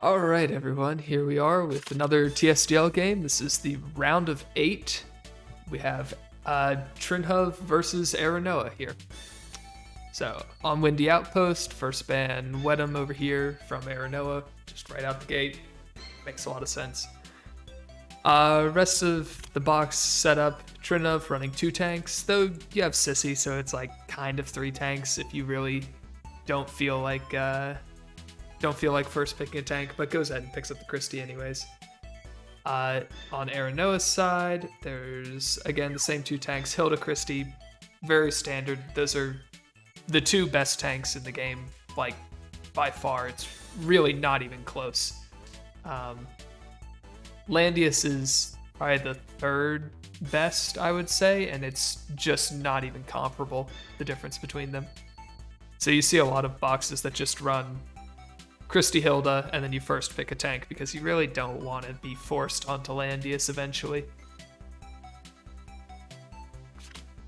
All right, everyone, here we are with another TSDL game. This is the round of 8. We have Trinhuv versus Aerinoa here. So, on Windy Outpost, first ban Wedham over here from Aerinoa, just right out the gate. Makes a lot of sense. Rest of the box setup, Trinhuv running 2 tanks, though you have Sissy, so it's like kind of 3 tanks if you really don't feel like first picking a tank, but goes ahead and picks up the Christie anyways. On Aerinoa's side, there's again the same 2 tanks, Hilda, Christie, very standard. Those are the 2 best tanks in the game, like by far. It's really not even close. Landius is probably the 3rd best, I would say, and it's just not even comparable, the difference between them. So you see a lot of boxes that just run Christie, Hilda, and then you first pick a tank because you really don't want to be forced onto Landius eventually.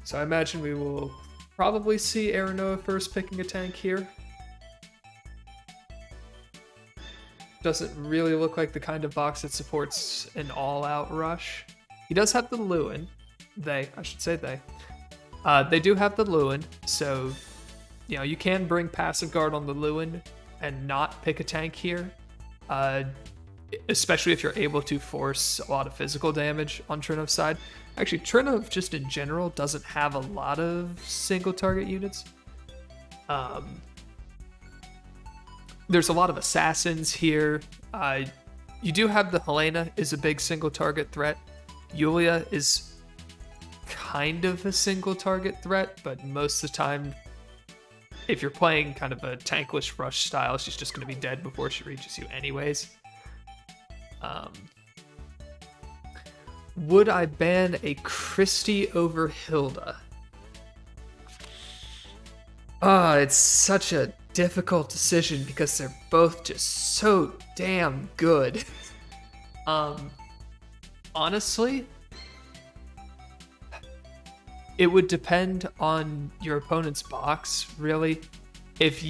So I imagine we will probably see Aerinoa first picking a tank here. Doesn't really look like the kind of box that supports an all-out rush. He does have the Lewin. They do have the Lewin, so you can bring passive guard on the Lewin and not pick a tank here, especially if you're able to force a lot of physical damage on Trinuv's side. Actually, Trinhuv just in general doesn't have a lot of single target units. There's a lot of assassins here. You do have the Helena is a big single target threat. Yulia is kind of a single target threat, but most of the time, if you're playing kind of a tankless rush style, she's just going to be dead before she reaches you anyways. Would I ban a Christie over Hilda? It's such a difficult decision because they're both just so damn good. Honestly, it would depend on your opponent's box, really. If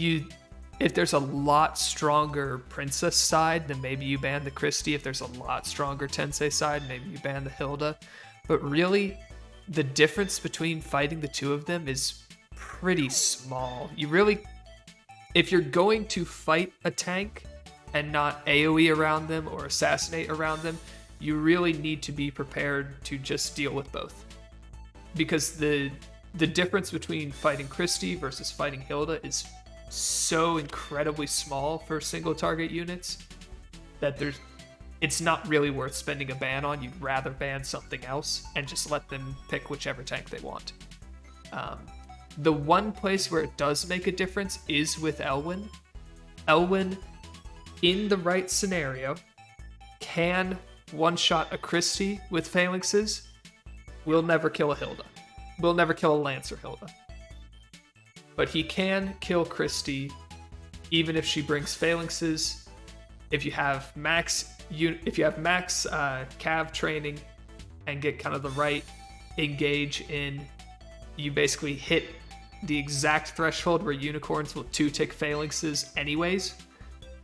there's a lot stronger Princess side, then maybe you ban the Christie. If there's a lot stronger Tensei side, maybe you ban the Hilda. But really, the difference between fighting the 2 of them is pretty small. If you're going to fight a tank and not AoE around them or assassinate around them, you really need to be prepared to just deal with both. Because the difference between fighting Christie versus fighting Hilda is so incredibly small for single target units that it's not really worth spending a ban on. You'd rather ban something else and just let them pick whichever tank they want. The one place where it does make a difference is with Elwyn. Elwyn, in the right scenario, can one-shot a Christie with phalanxes. Will never kill a Hilda. Will never kill a Lancer Hilda. But he can kill Christie even if she brings phalanxes. If you have max cav training and get kind of the right engage in, you basically hit the exact threshold where unicorns will 2-tick phalanxes anyways,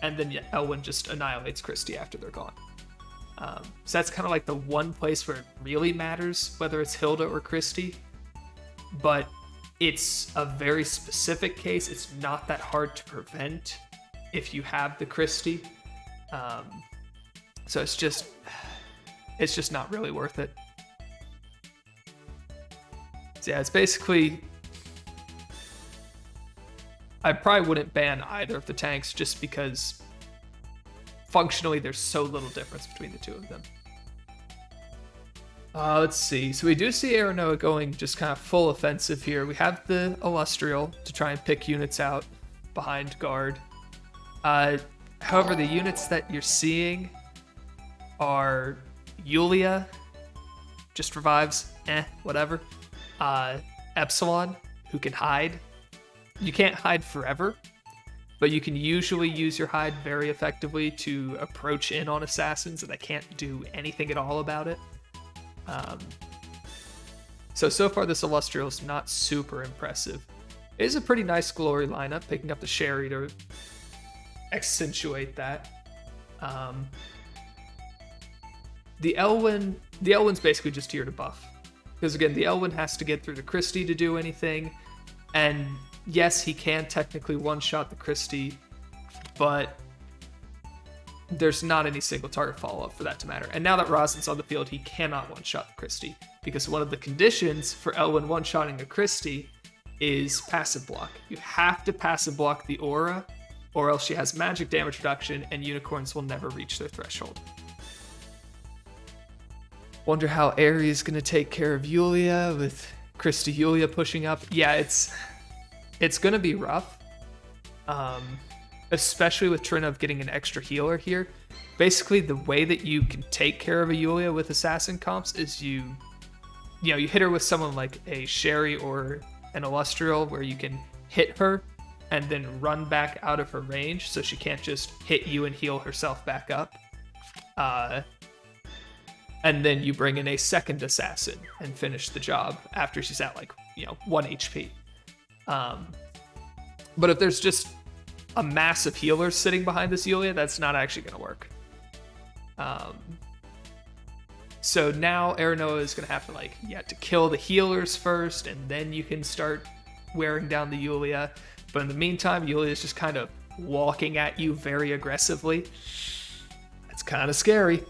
and then Elwyn just annihilates Christie after they're gone. So that's kind of like the one place where it really matters whether it's Hilda or Christie, but it's a very specific case. It's not that hard to prevent if you have the Christie. So it's just not really worth it. So yeah, it's basically, I probably wouldn't ban either of the tanks just because functionally there's so little difference between the 2 of them. Let's see. So we do see Aerinoa going just kind of full offensive here. We have the Illustrial to try and pick units out behind guard. However, the units that you're seeing are Yulia, just revives, whatever. Epsilon, who can hide. You can't hide forever, but you can usually use your hide very effectively to approach in on assassins, and they can't do anything at all about it. So far this Illustrial is not super impressive. It is a pretty nice glory lineup, picking up the Sherry to accentuate that. The Elwyn's basically just here to buff. Because again, the Elwyn has to get through the Christie to do anything. And yes, he can technically one-shot the Christie, but there's not any single target follow-up for that to matter. And now that Rosin's on the field, he cannot one-shot the Christie, because one of the conditions for Elwyn one-shotting a Christie is passive block. You have to passive block the aura, or else she has magic damage reduction, and unicorns will never reach their threshold. Wonder how Aerie is going to take care of Yulia with Christie Yulia pushing up. Yeah, it's going to be rough. Especially with Trinhuv getting an extra healer here. Basically, the way that you can take care of a Yulia with assassin comps is you hit her with someone like a Sherry or an Illustrial, where you can hit her and then run back out of her range, so she can't just hit you and heal herself back up. And then you bring in a second assassin and finish the job after she's at 1 HP. But if there's just a massive healer sitting behind this Yulia, that's not actually going to work. So now Aerinoa is going to have to kill the healers first, and then you can start wearing down the Yulia. But in the meantime, Yulia is just kind of walking at you very aggressively. It's kind of scary.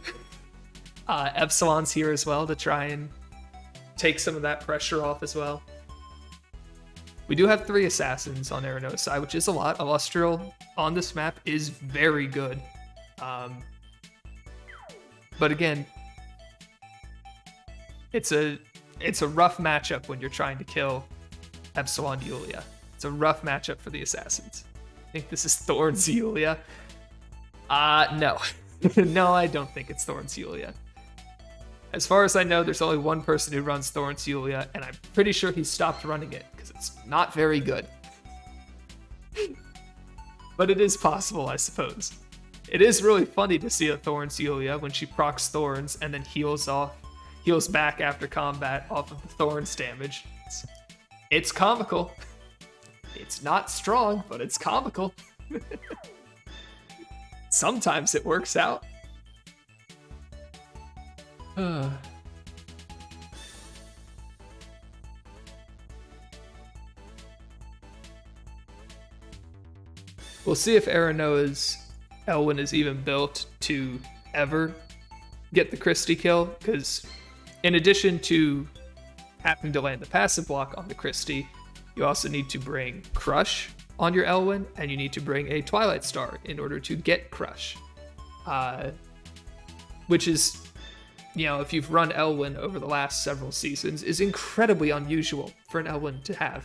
Epsilon's here as well to try and take some of that pressure off as well. We do have 3 assassins on Aerinoa's side, which is a lot. Illustrial on this map is very good. But again, it's a rough matchup when you're trying to kill Epsilon Yulia. It's a rough matchup for the assassins. I think this is Thorn's Yulia. No. No, I don't think it's Thorn's Yulia. As far as I know, there's only one person who runs Thorn's Yulia, and I'm pretty sure he stopped running it, because it's not very good. But it is possible, I suppose. It is really funny to see a Thorn's Yulia when she procs Thorns and then heals back after combat off of the Thorns damage. It's comical. It's not strong, but it's comical. Sometimes it works out. We'll see if Aerinoa's Elwyn is even built to ever get the Christie kill, because in addition to having to land the passive block on the Christie, you also need to bring Crush on your Elwyn, and you need to bring a Twilight Star in order to get Crush. Which is, if you've run Elwyn over the last several seasons, is incredibly unusual for an Elwyn to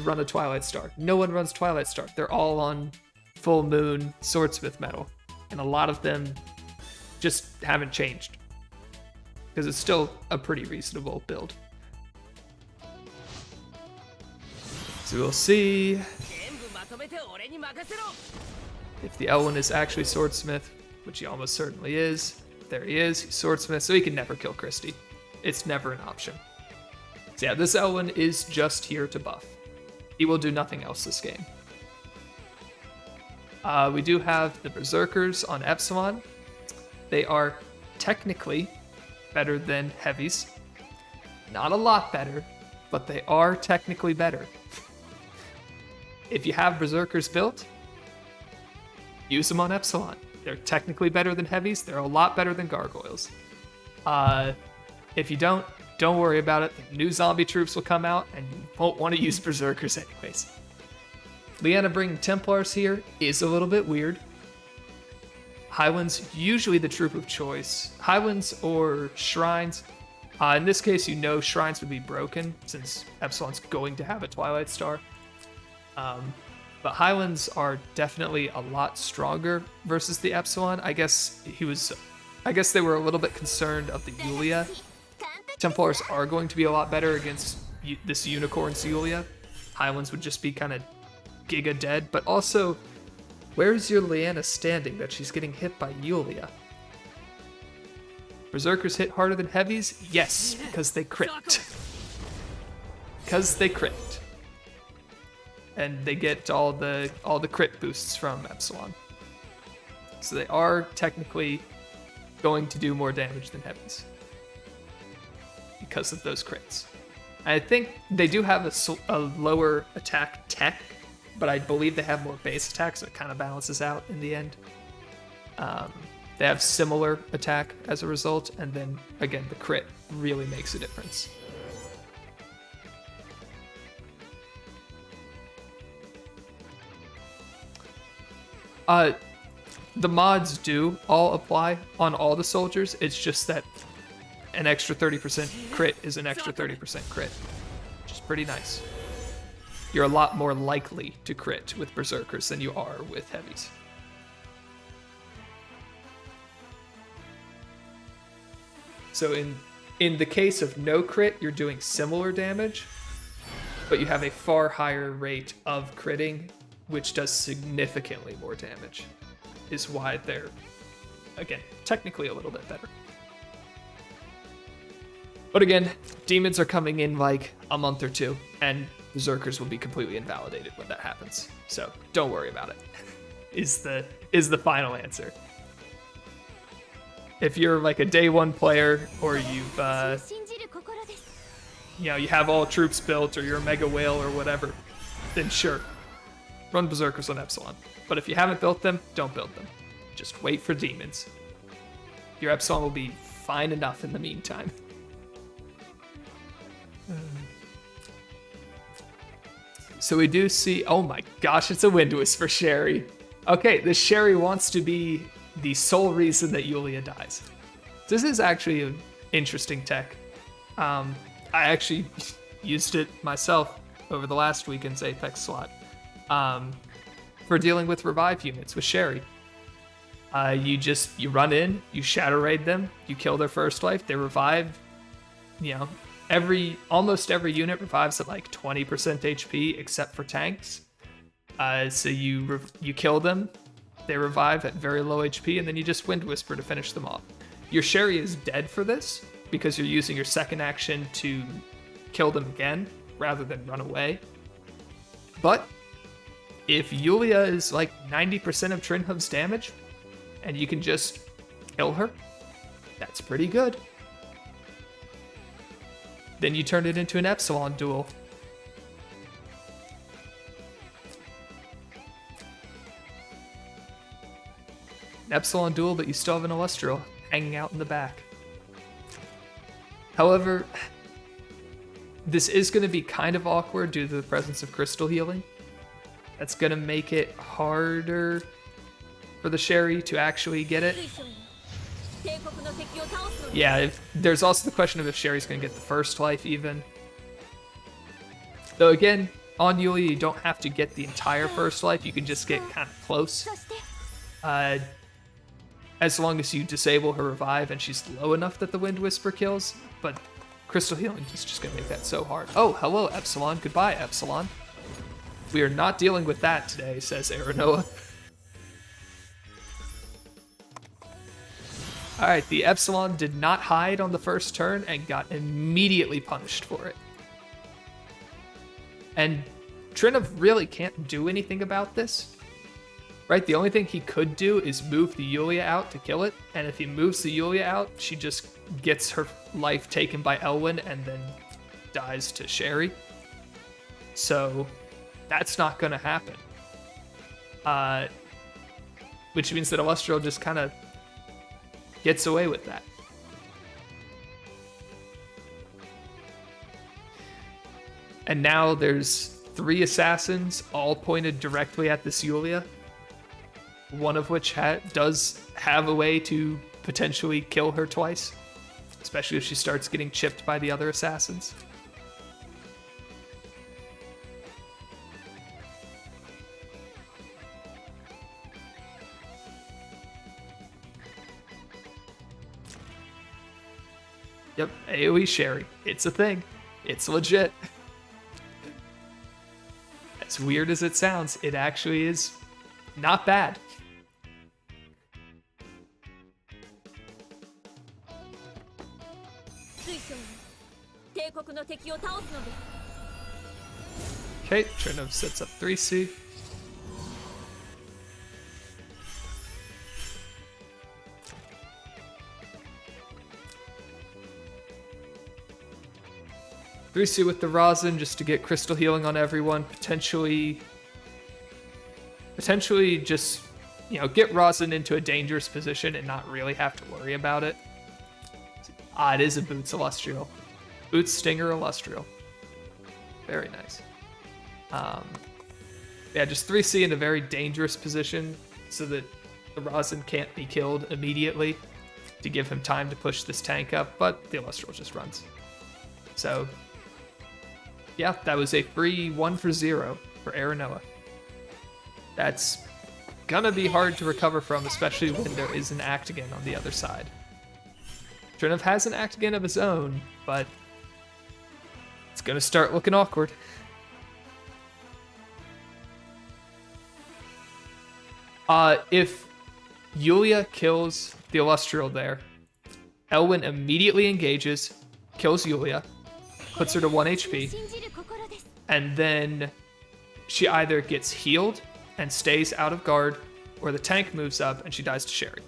run a Twilight Star. No one runs Twilight Star. They're all on Full Moon Swordsmith Metal, and a lot of them just haven't changed, because it's still a pretty reasonable build. So we'll see if the Elwyn is actually Swordsmith, which he almost certainly is. There he is, he's Swordsmith, so he can never kill Christie. It's never an option. So yeah, this Elwyn is just here to buff. He will do nothing else this game. We do have the Berserkers on Epsilon. They are technically better than Heavies. Not a lot better, but they are technically better. If you have Berserkers built, use them on Epsilon. They're technically better than Heavies. They're a lot better than Gargoyles. If you don't worry about it. The new zombie troops will come out, and you won't want to use Berserkers anyways. Leanna bringing Templars here is a little bit weird. Highlands, usually the troop of choice. Highlands or Shrines. In this case, Shrines would be broken, since Epsilon's going to have a Twilight Star. But Highlands are definitely a lot stronger versus the Epsilon. I guess they were a little bit concerned of the Yulia. Templars are going to be a lot better against this Unicorn's Yulia. Highlands would just be kind of giga dead, but also, where's your Leanna standing that she's getting hit by Yulia? Berserkers hit harder than Heavies? Yes, because they crit. Because they crit. And they get all the crit boosts from Epsilon. So they are technically going to do more damage than heavies because of those crits. I think they do have a lower attack tech, but I believe they have more base attack, so it kind of balances out in the end. They have similar attack as a result, and then again, the crit really makes a difference. The mods do all apply on all the soldiers. It's just that an extra 30% crit is an extra 30% crit, which is pretty nice. You're a lot more likely to crit with berserkers than you are with heavies. So in the case of no crit, you're doing similar damage, but you have a far higher rate of critting, which does significantly more damage, is why they're, again, technically a little bit better. But again, demons are coming in like a month or two, and berserkers will be completely invalidated when that happens. So don't worry about it, is the final answer. If you're like a day one player, or you've, you have all troops built, or you're a mega whale or whatever, then sure, run berserkers on Epsilon. But if you haven't built them, don't build them. Just wait for demons. Your Epsilon will be fine enough in the meantime. So we do see, oh my gosh, it's a Wind Whisper Sherry. Okay, this Sherry wants to be the sole reason that Yulia dies. This is actually an interesting tech. I actually used it myself over the last weekend's Apex slot for dealing with revive units with Sherry. You run in, you shadow raid them, you kill their first life, they revive. Almost every unit revives at like 20% HP except for tanks. So you kill them, they revive at very low HP, and then you just Wind Whisper to finish them off. Your Sherry is dead for this because you're using your second action to kill them again rather than run away. But if Yulia is like 90% of Trinhuv's damage and you can just kill her, that's pretty good. Then you turn it into an Epsilon duel. An Epsilon duel, but you still have an Illustral hanging out in the back. However, this is going to be kind of awkward due to the presence of crystal healing. That's going to make it harder for the Sherry to actually get it. Yeah, there's also the question of if Sherry's going to get the first life even. Though again, on Yulia, you don't have to get the entire first life. You can just get kind of close. As long as you disable her revive and she's low enough that the Wind Whisper kills. But crystal healing is just going to make that so hard. Oh, hello, Epsilon. Goodbye, Epsilon. We are not dealing with that today, says Aerinoa. Alright, the Epsilon did not hide on the first turn and got immediately punished for it. And Trinhuv really can't do anything about this. Right, the only thing he could do is move the Yulia out to kill it, and if he moves the Yulia out, she just gets her life taken by Elwyn and then dies to Sherry. So that's not going to happen. Which means that Illustral just kind of gets away with that. And now there's 3 assassins all pointed directly at this Yulia. One of which does have a way to potentially kill her twice, especially if she starts getting chipped by the other assassins. Yep, AoE Sherry. It's a thing. It's legit. As weird as it sounds, it actually is not bad. Okay, Trinhuv sets up 3C. 3C with the Rosin just to get crystal healing on everyone. Potentially just, get Rosin into a dangerous position and not really have to worry about it. It is a Boots Illustrial. Boots Stinger Illustrial. Very nice. Yeah, just 3C in a very dangerous position so that the Rosin can't be killed immediately to give him time to push this tank up, but the Illustrial just runs. So, yeah, that was a free 1 for 0 for Aerinoa. That's gonna be hard to recover from, especially when there is an Actigan on the other side. Trinhuv has an Actigan of his own, but it's gonna start looking awkward. If Yulia kills the Illustrial there, Elwyn immediately engages, kills Yulia, puts her to 1 HP, and then she either gets healed and stays out of guard, or the tank moves up and she dies to Sherry.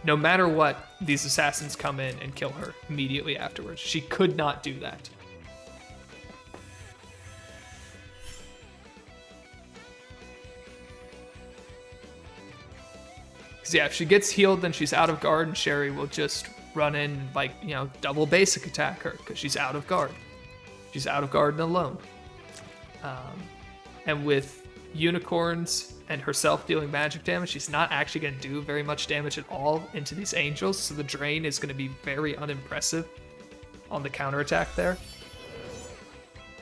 No matter what, these assassins come in and kill her immediately afterwards. She could not do that. Because yeah, if she gets healed, then she's out of guard and Sherry will just run in, double basic attack her because she's out of guard. She's out of guard and alone. And with unicorns and herself dealing magic damage, she's not actually going to do very much damage at all into these angels, so the drain is going to be very unimpressive on the counterattack there.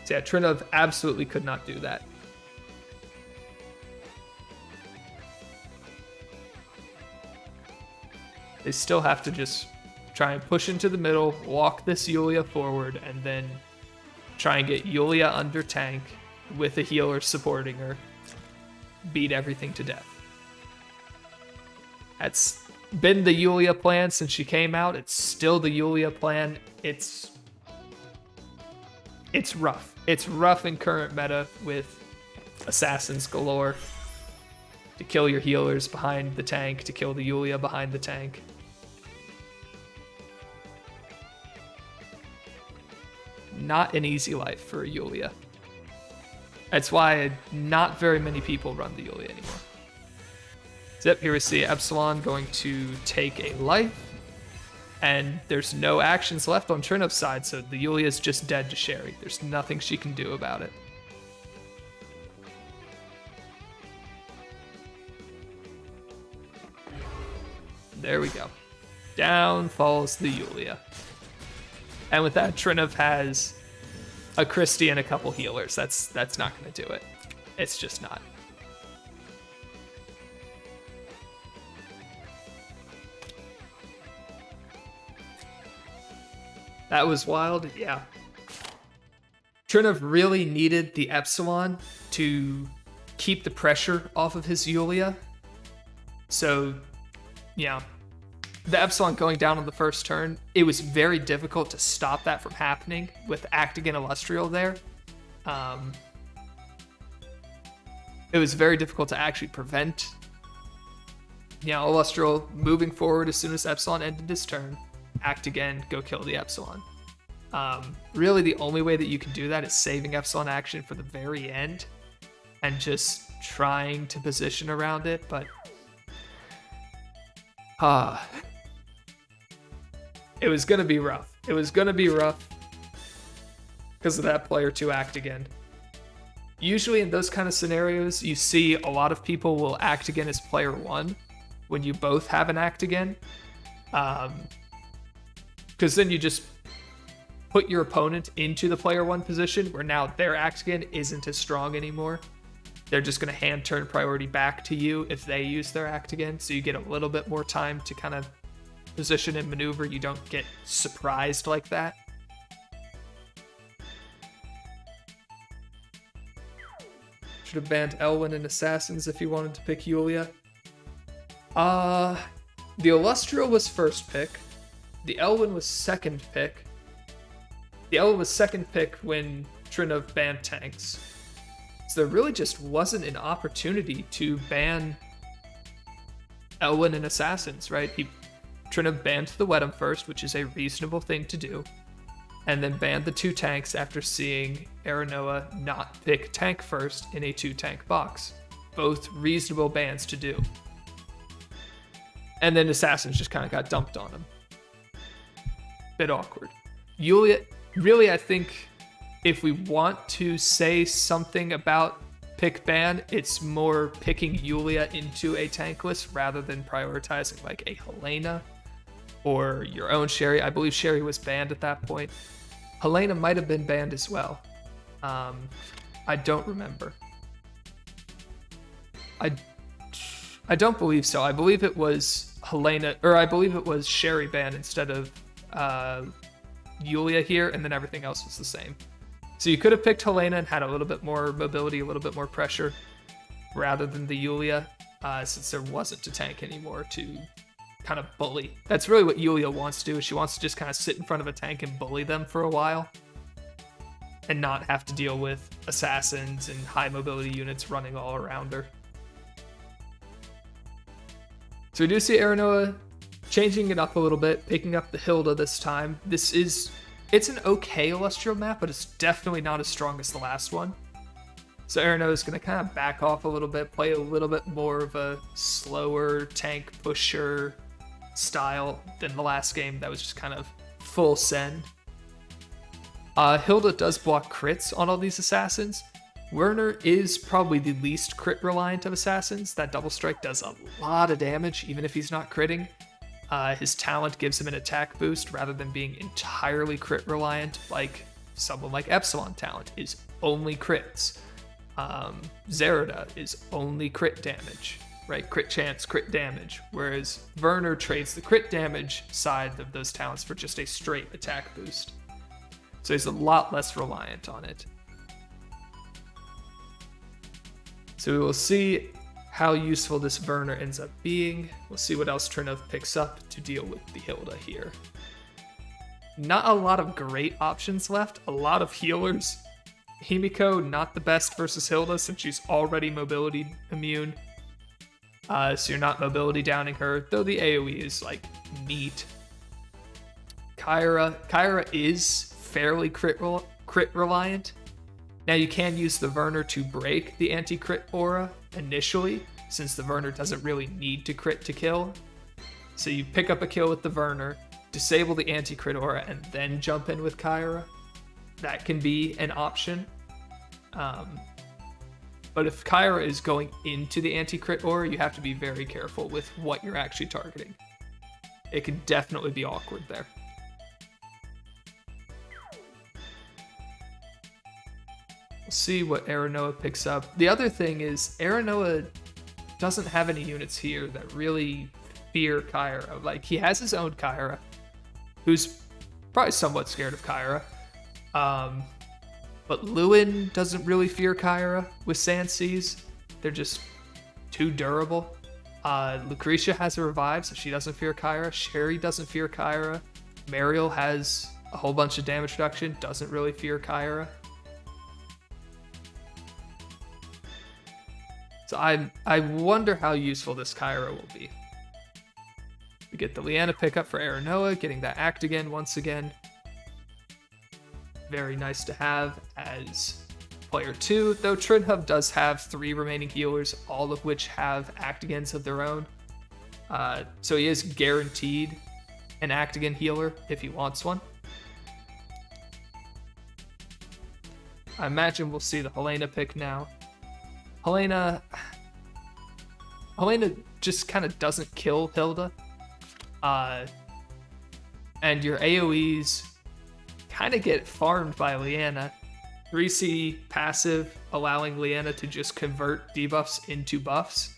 So yeah, Trinhuv absolutely could not do that. They still have to just try and push into the middle, walk this Yulia forward, and then try and get Yulia under tank with a healer supporting her. Beat everything to death. That's been the Yulia plan since she came out. It's still the Yulia plan. It's rough. It's rough in current meta with assassins galore. To kill your healers behind the tank, to kill the Yulia behind the tank. Not an easy life for Yulia. That's why not very many people run the Yulia anymore. So here we see Epsilon going to take a life, and there's no actions left on Trinhuv's side, so the Yulia is just dead to Sherry. There's nothing she can do about it. There we go. Down falls the Yulia. And with that, Trinhuv has a Christie and a couple healers. That's not going to do it. It's just not. That was wild, yeah. Trinhuv really needed the Epsilon to keep the pressure off of his Yulia. So, yeah. The Epsilon going down on the first turn, it was very difficult to stop that from happening with Actigan Illustrial there. It was very difficult to actually prevent Illustrial moving forward as soon as Epsilon ended his turn. Actigan, go kill the Epsilon. Really the only way that you can do that is saving Epsilon action for the very end and just trying to position around it, but it was going to be rough. It was going to be rough because of that player 2 Actigan. Usually in those kind of scenarios, you see a lot of people will Actigan as player 1 when you both have an Actigan. Because then you just put your opponent into the player 1 position where now their Actigan isn't as strong anymore. They're just going to hand turn priority back to you if they use their Actigan, so you get a little bit more time to kind of position and maneuver. You don't get surprised like that. Should have banned Elwyn and Assassins if you wanted to pick Yulia. The Illustrial was first pick. The Elwyn was second pick. The Elwyn was second pick when Trinhuv banned tanks. So there really just wasn't an opportunity to ban Elwyn and Assassins, right? Trinhuv banned the Wedham first, which is a reasonable thing to do. and then ban the 2 tanks after seeing Aerinoa not pick tank first in a 2-tank box. Both reasonable bans to do. And then assassins just kind of got dumped on him. Bit awkward. Yulia, really, I think if we want to say something about pick ban, it's more picking Yulia into a tank list rather than prioritizing like a Helena or your own Sherry. I believe Sherry was banned at that point. Helena might have been banned as well. I don't remember. I don't believe so. I believe it was Helena, or I believe it was Sherry banned instead of Yulia here, and then everything else was the same. So you could have picked Helena and had a little bit more mobility, a little bit more pressure, rather than the Yulia, since there wasn't a tank anymore to kind of bully. That's really what Yulia wants to do, is she wants to just kind of sit in front of a tank and bully them for a while, and not have to deal with assassins and high mobility units running all around her. So we do see Aerinoa changing it up a little bit, picking up the Hilda this time. It's an okay Illustral map, but it's definitely not as strong as the last one. So Aerinoa is going to kind of back off a little bit, play a little bit more of a slower tank pusher style than the last game that was just kind of full send. Hilda does block crits on all these assassins. Werner is probably the least crit reliant of assassins. That double strike does a lot of damage, even if he's not critting. His talent gives him an attack boost rather than being entirely crit reliant, like someone like Epsilon talent is only crits. Zerida is only crit damage, right? Crit chance, crit damage. Whereas Werner trades the crit damage side of those talents for just a straight attack boost. So he's a lot less reliant on it. So we will see how useful this Werner ends up being. We'll see what else Trinhuv picks up to deal with the Hilda here. Not a lot of great options left. A lot of healers. Himiko, not the best versus Hilda since she's already mobility immune. So you're not mobility downing her, though the AoE is like neat. Kyra is fairly crit reliant. Now you can use the Werner to break the anti-crit aura initially, since the Werner doesn't really need to crit to kill. So you pick up a kill with the Werner, disable the anti-crit aura, and then jump in with Kyra. That can be an option. But if Kyra is going into the anti-crit aura, you have to be very careful with what you're actually targeting. It can definitely be awkward there. We'll see what Aerinoa picks up. The other thing is Aerinoa doesn't have any units here that really fear Kyra. Like, he has his own Kyra, who's probably somewhat scared of Kyra. But Lewin doesn't really fear Kyra with Sand Seas. They're just too durable. Lucretia has a revive, so she doesn't fear Kyra. Sherry doesn't fear Kyra. Mariel has a whole bunch of damage reduction, doesn't really fear Kyra. So I wonder how useful this Kyra will be. We get the Leanna pickup for Aerinoa, getting that act again once again. Very nice to have as player 2, though Trinhuv does have 3 remaining healers, all of which have act agains of their own. So he is guaranteed an act again healer if he wants one. I imagine we'll see the Helena pick now. Helena just kind of doesn't kill Hilda. And your AoEs kind of get farmed by Leanna. 3C passive, allowing Leanna to just convert debuffs into buffs,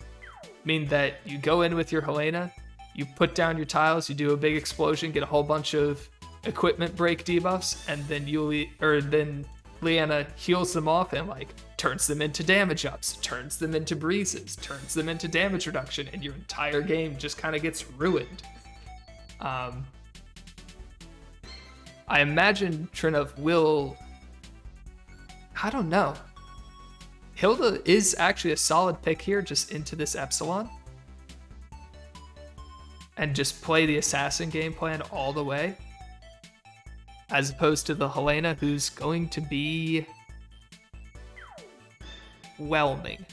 mean that you go in with your Helena, you put down your tiles, you do a big explosion, get a whole bunch of equipment break debuffs, and then Leanna heals them off and like turns them into damage ups, turns them into breezes, turns them into damage reduction, and your entire game just kind of gets ruined. I imagine Trinhuv will... I don't know. Hilda is actually a solid pick here, just into this Epsilon. And just play the assassin game plan all the way. as opposed to the Helena, who's going to be whelming.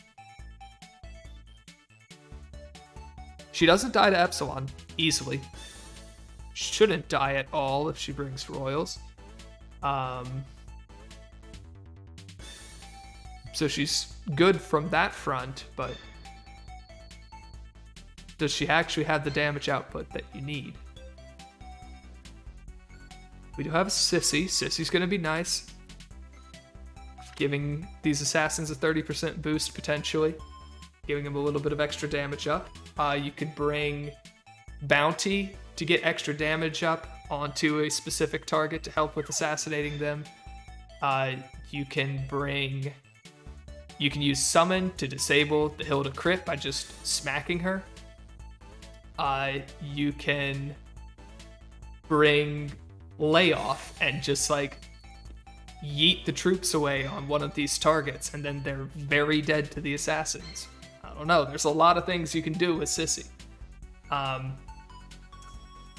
She doesn't die to Epsilon easily. Shouldn't die at all if she brings Royals. So she's good from that front, but does she actually have the damage output that you need? We do have a Sissy. Sissy's going to be nice, giving these assassins a 30% boost potentially, giving them a little bit of extra damage up. You could bring Bounty to get extra damage up onto a specific target to help with assassinating them. You can use Summon to disable the Hilda crit by just smacking her. You can bring Layoff and just like yeet the troops away on one of these targets, and then they're very dead to the assassins. I don't know, there's a lot of things you can do with Sissy.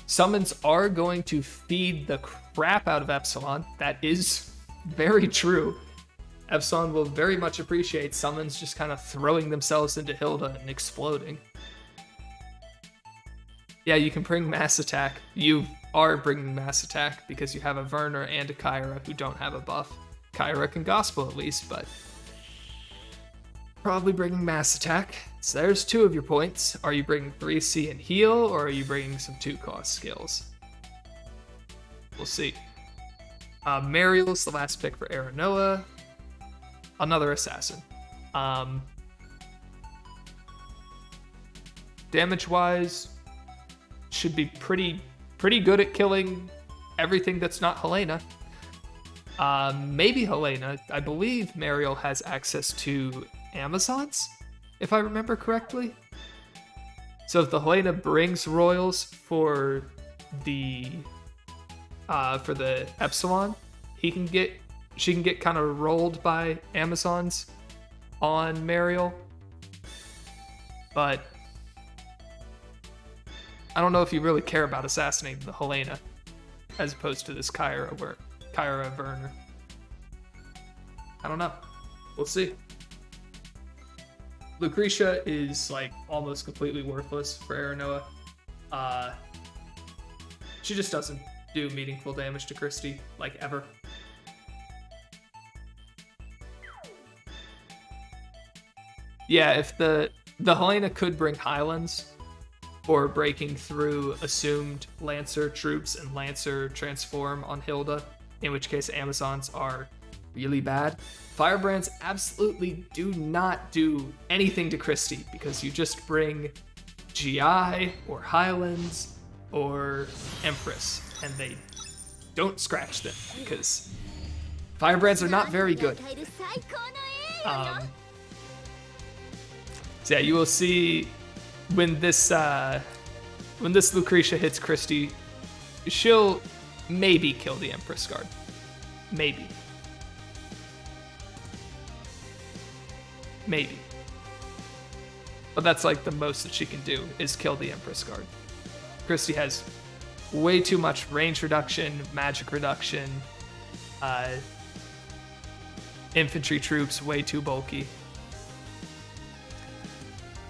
Summons are going to feed the crap out of Epsilon. That is very true. Epsilon will very much appreciate summons just kind of throwing themselves into Hilda and exploding. Yeah, you can bring Mass Attack. You are bringing Mass Attack because you have a Werner and a Kyra who don't have a buff. Kyra can Gospel at least, but probably bringing Mass Attack. So there's 2 of your points. Are you bringing 3C and Heal, or are you bringing some 2-cost skills? We'll see. Mariel's the last pick for Aerinoa. Another assassin. Damage-wise, should be pretty good at killing everything that's not Helena. Maybe Helena. I believe Mariel has access to Amazons, if I remember correctly. So if the Helena brings Royals for the Epsilon, she can get kind of rolled by Amazons on Mariel. But I don't know if you really care about assassinating the Helena as opposed to this Kyra Werner. I don't know. We'll see. Lucretia is like almost completely worthless for Aerinoa. She just doesn't do meaningful damage to Christie, like ever. Yeah, if the Helena could bring Highlands for breaking through assumed Lancer troops and Lancer transform on Hilda, in which case Amazons are really bad. Firebrands absolutely do not do anything to Christie because you just bring GI or Highlands or Empress and they don't scratch them because Firebrands are not very good. So yeah, you will see when this Lucretia hits Christie, she'll maybe kill the Empress Guard. Maybe. But that's like the most that she can do is kill the Empress Guard. Christie has way too much range reduction, magic reduction, infantry troops way too bulky.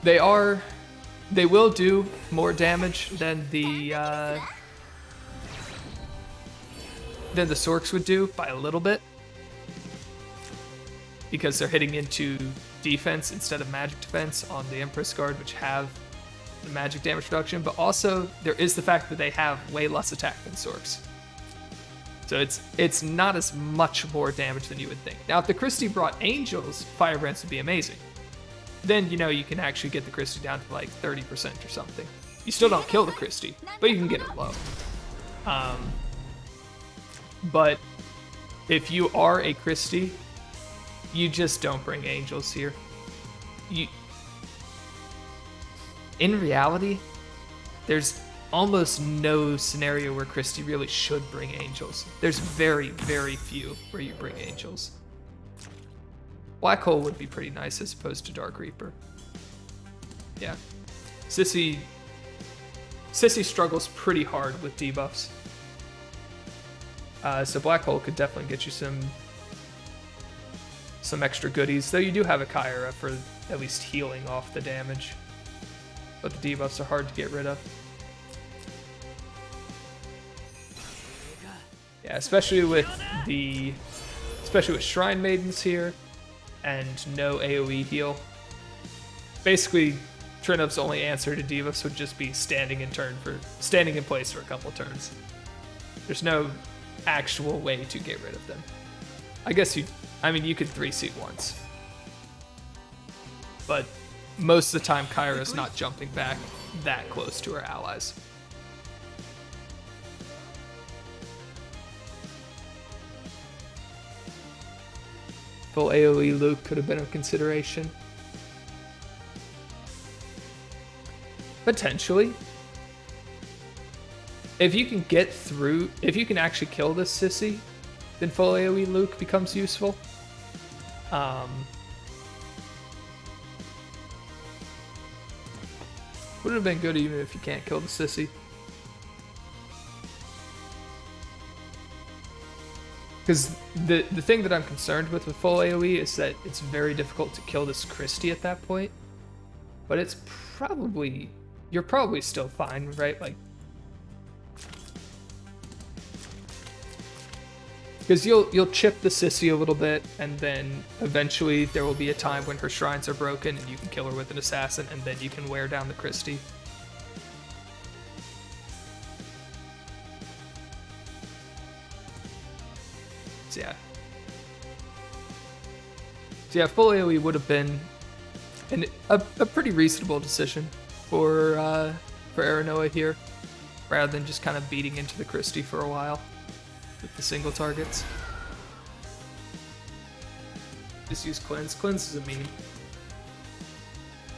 They will do more damage than the Sorks would do by a little bit because they're hitting into defense instead of magic defense on the Empress Guard, which have the magic damage reduction, but also there is the fact that they have way less attack than Sorks. So it's not as much more damage than you would think. Now, if the Christie brought Angels, Firebrands would be amazing. Then, you can actually get the Christie down to like 30% or something. You still don't kill the Christie, but you can get it low. But if you are a Christie, you just don't bring Angels here. In reality, there's almost no scenario where Christie really should bring Angels. There's very, very few where you bring Angels. Black Hole would be pretty nice as opposed to Dark Reaper. Yeah. Sissy struggles pretty hard with debuffs. So Black Hole could definitely get you some extra goodies, though you do have a Kyra for at least healing off the damage. But the debuffs are hard to get rid of. Yeah, especially with Shrine Maidens here and no AoE heal. Basically, Trinhuv's only answer to debuffs would just be standing in place for a couple turns. There's no actual way to get rid of them. I guess you could 3-seat once. But most of the time, Kyra's not jumping back that close to her allies. Full AoE Luke could have been a consideration. Potentially. If you can actually kill this sissy, then full AoE Luke becomes useful. Would have been good even if you can't kill the sissy. Because the thing that I'm concerned with full AoE is that it's very difficult to kill this Christie at that point. But you're probably still fine, right? Like, because you'll chip the sissy a little bit, and then eventually there will be a time when her shrines are broken and you can kill her with an assassin, and then you can wear down the Christie. So yeah, full AoE would have been a pretty reasonable decision for Aerinoa here, rather than just kind of beating into the Christie for a while with the single targets. Just use Cleanse. Cleanse is a meme.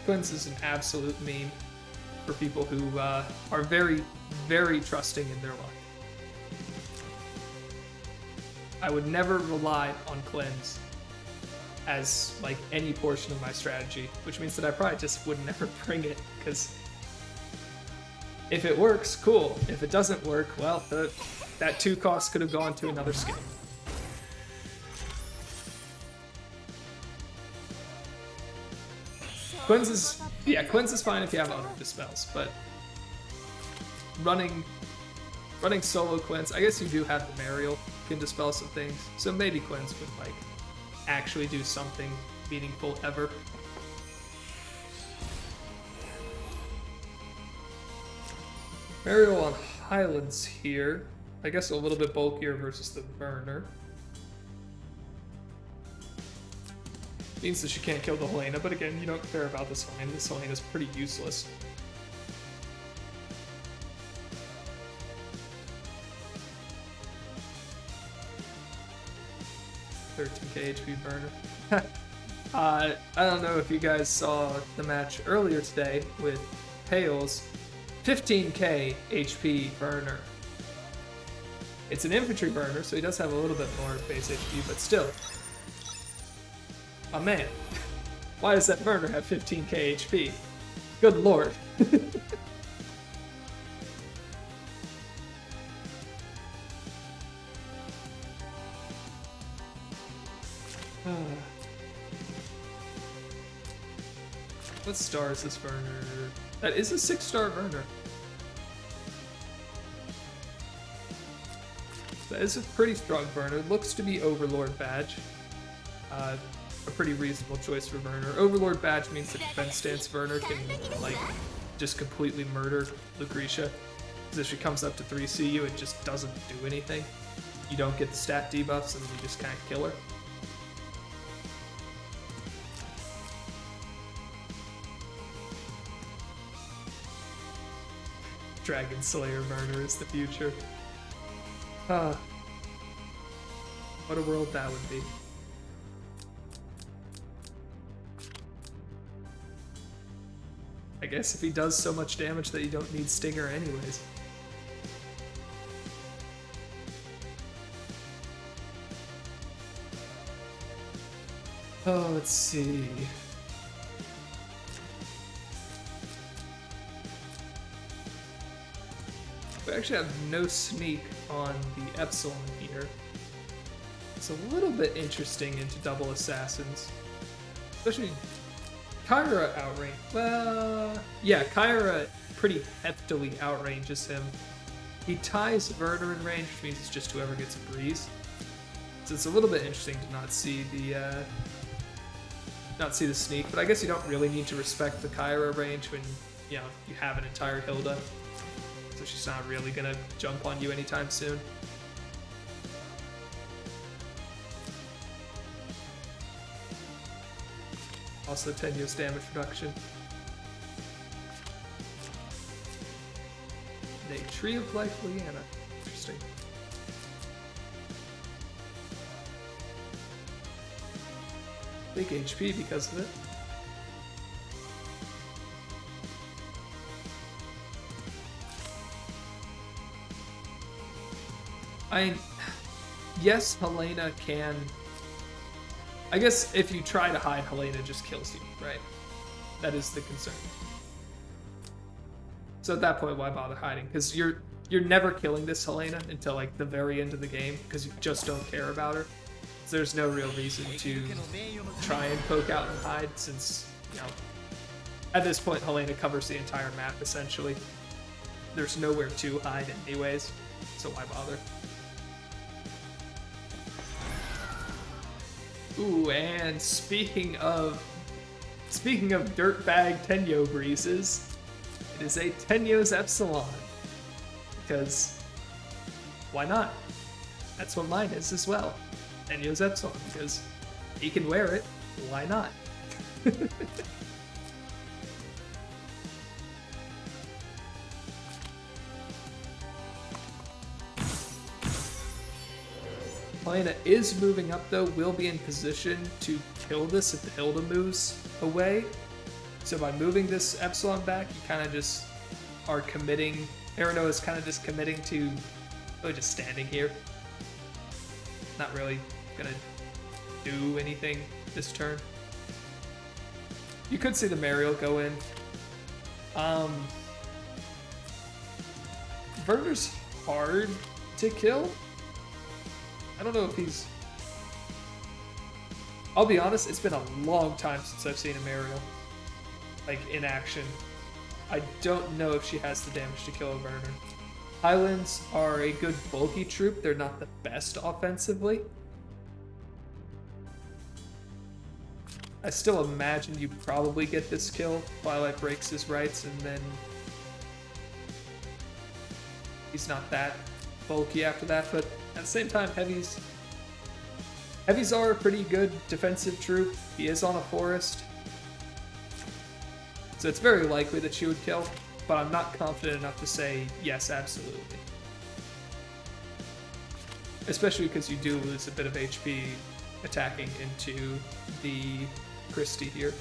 Cleanse is an absolute meme for people who are very, very trusting in their luck. I would never rely on Cleanse as like any portion of my strategy, which means that I probably just would never bring it, because if it works, cool. If it doesn't work, well, that 2 cost could have gone to another skin. Cleanse is fine if you have other dispels, but running solo Cleanse, I guess you do have the Mariel can dispel some things, so maybe Cleanse would like actually do something meaningful ever. Mariel on Highlands here. I guess a little bit bulkier versus the Burner. Means that she can't kill the Helena, but again, you don't care about this Helena. This Helena's pretty useless. $13k HP Burner. I don't know if you guys saw the match earlier today with Hales. 15k HP Burner. It's an infantry burner, so he does have a little bit more base HP, but still. Oh man, why does that burner have 15k HP? Good lord. What star is this burner? That is a 6-star burner. That is a pretty strong burner. Looks to be Overlord badge. A pretty reasonable choice for burner. Overlord badge means that defense stance burner can like just completely murder Lucretia. Because if she comes up to 3CU, it just doesn't do anything. You don't get the stat debuffs, and you just can't kill her. Dragon Slayer burner is the future. What a world that would be. I guess if he does so much damage that you don't need Stinger anyways. Oh, let's see. we actually have no sneak on the Epsilon here. It's a little bit interesting into double assassins. Especially Kyra outrange. Well, yeah, Kyra pretty heftily outranges him. He ties Werner in range, which means it's just whoever gets a breeze. So it's a little bit interesting to not see the sneak, but I guess you don't really need to respect the Kyra range when you have an entire Hilda. So she's not really gonna jump on you anytime soon. Also 10 years damage reduction. And a Tree of Life Liana. Interesting. Big HP because of it. Yes, Helena can... I guess if you try to hide, Helena just kills you, right? That is the concern. So at that point, why bother hiding? Because you're never killing this Helena until like the very end of the game, because you just don't care about her. So there's no real reason to try and poke out and hide, since, at this point, Helena covers the entire map, essentially. There's nowhere to hide anyways, so why bother? Ooh, and speaking of dirtbag Tenyo breezes, it is a Tenyo's Epsilon. Because why not? That's what mine is as well. Tenyo's Epsilon, because he can wear it. Why not? Helena is moving up though, will be in position to kill this if the Hilda moves away. So by moving this Epsilon back, you kind of just are committing, Aerinoa is kind of just committing to really just standing here. Not really gonna do anything this turn. You could see the Mariel go in. Werner's hard to kill. I don't know if he's... I'll be honest, it's been a long time since I've seen a Mariel, like, in action. I don't know if she has the damage to kill a Werner. Highlands are a good bulky troop. They're not the best offensively. I still imagine you probably get this kill. Twilight breaks his rights, and then he's not that bulky after that, but at the same time, Heavies are a pretty good defensive troop. He is on a forest, so it's very likely that she would kill, but I'm not confident enough to say yes, absolutely. Especially because you do lose a bit of HP attacking into the Christie here.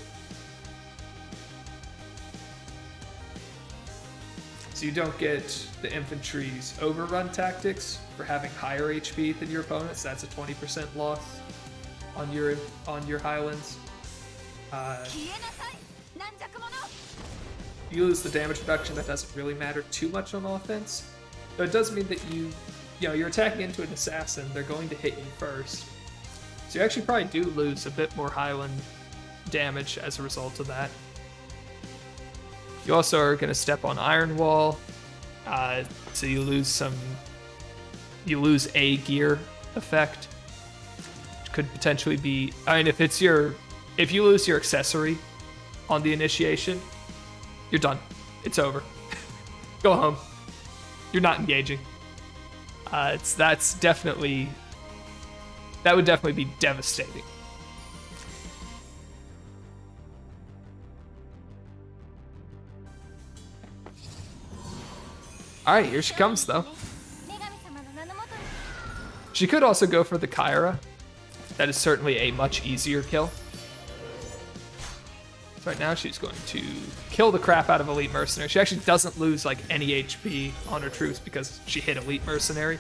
So you don't get the infantry's overrun tactics for having higher HP than your opponents. That's a 20% loss on your Highlands. You lose the damage reduction. That doesn't really matter too much on offense, but it does mean that you're attacking into an assassin. They're going to hit you first, so you actually probably do lose a bit more Highland damage as a result of that. You also are going to step on Iron Wall, so you lose a gear effect, which could potentially be, I mean, if you lose your accessory on the initiation, you're done. It's over. Go home. You're not engaging. That would definitely be devastating. Alright, here she comes though. She could also go for the Kyra. That is certainly a much easier kill. So right now she's going to kill the crap out of Elite Mercenary. She actually doesn't lose like any HP on her troops because she hit Elite Mercenary.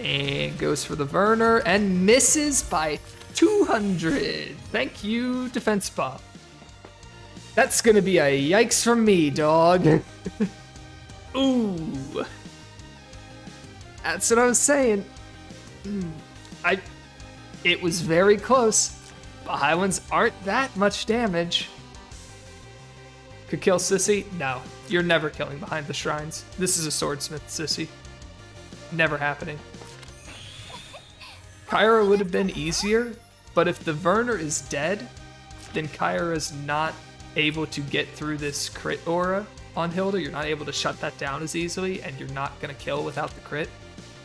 And goes for the Werner and misses by 200. Thank you, defense buff. That's gonna be a yikes from me, dog. Ooh. That's what I was saying. It was very close. The high ones aren't that much damage. Could kill Sissy? No. You're never killing behind the shrines. This is a swordsmith, Sissy. Never happening. Kyra would have been easier, but if the Werner is dead, then Kyra's not able to get through this crit aura on Hilda. You're not able to shut that down as easily, and you're not going to kill without the crit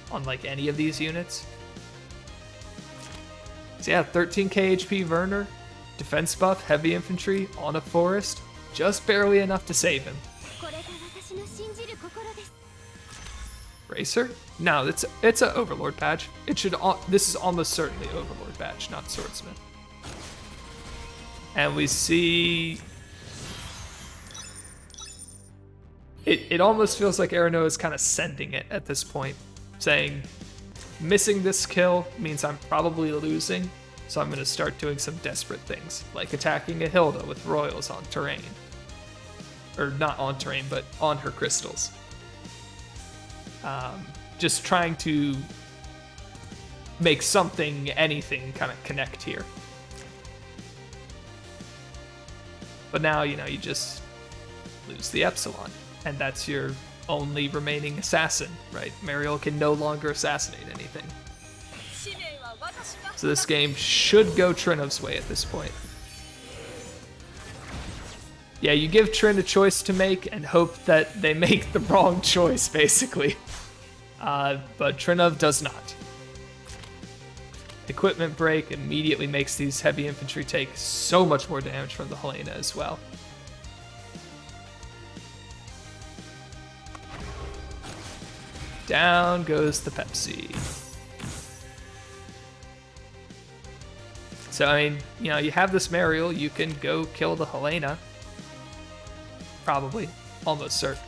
on like any of these units. So yeah, 13k HP Werner, defense buff, heavy infantry on a forest, just barely enough to save him. Racer? No, it's a Overlord badge. This is almost certainly Overlord badge, not Swordsmith. And we see it almost feels like Aerinoa is kind of sending it at this point, saying, missing this kill means I'm probably losing, so I'm going to start doing some desperate things, like attacking a Hilda with Royals on terrain. Or not on terrain, but on her crystals. Just trying to make something, anything, kind of connect here. But now, you know, you just lose the Epsilon, and that's your only remaining assassin, right? Mariel can no longer assassinate anything. So this game should go Trinhuv's way at this point. Yeah, you give Trin a choice to make and hope that they make the wrong choice, basically. But Trinhuv does not. Equipment break immediately makes these heavy infantry take so much more damage from the Helena as well. Down goes the Pepsi. So, I mean, you know, you have this Mariel, you can go kill the Helena. Probably. Almost certain.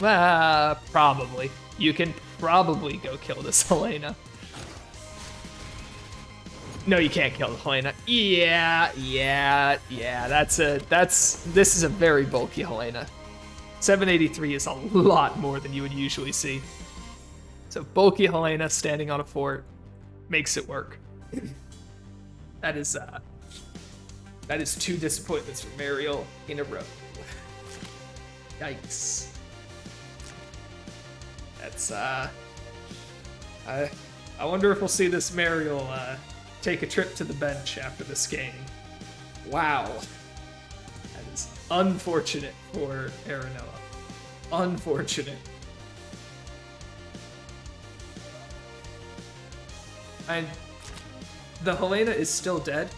Probably. You can probably go kill this Helena. No, you can't kill the Helena. Yeah. This is a very bulky Helena. 783 is a lot more than you would usually see. So bulky Helena standing on a fort makes it work. That is 2 disappointments from Mariel in a row. Yikes. That's I wonder if we'll see this Mariel take a trip to the bench after this game. Wow. That is unfortunate for Aerinoa. Unfortunate. And the Helena is still dead.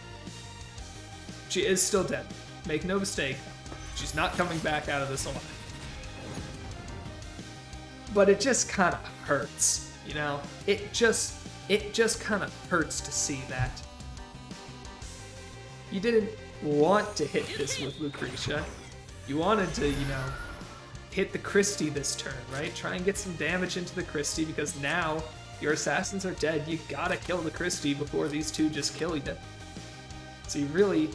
She is still dead. Make no mistake. She's not coming back out of this alive. But it just kind of hurts, you know? It just kind of hurts to see that. You didn't want to hit this with Lucretia. You wanted to, you know, hit the Christie this turn, right? Try and get some damage into the Christie because now your assassins are dead. You gotta kill the Christie before these two just kill you. So you really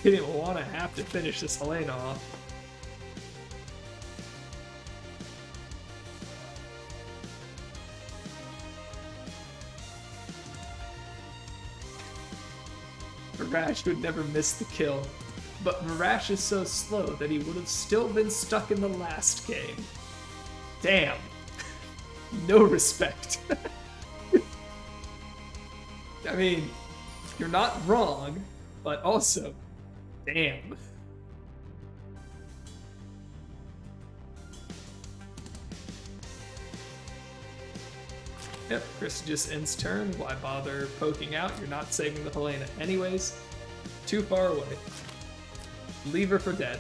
didn't want to have to finish this Helena off. Marash would never miss the kill, but Marash is so slow that he would have still been stuck in the last game. Damn. No respect. I mean, you're not wrong, but also, damn. Yep, Chris just ends turn. Why bother poking out? You're not saving the Helena anyways. Too far away. Leave her for dead.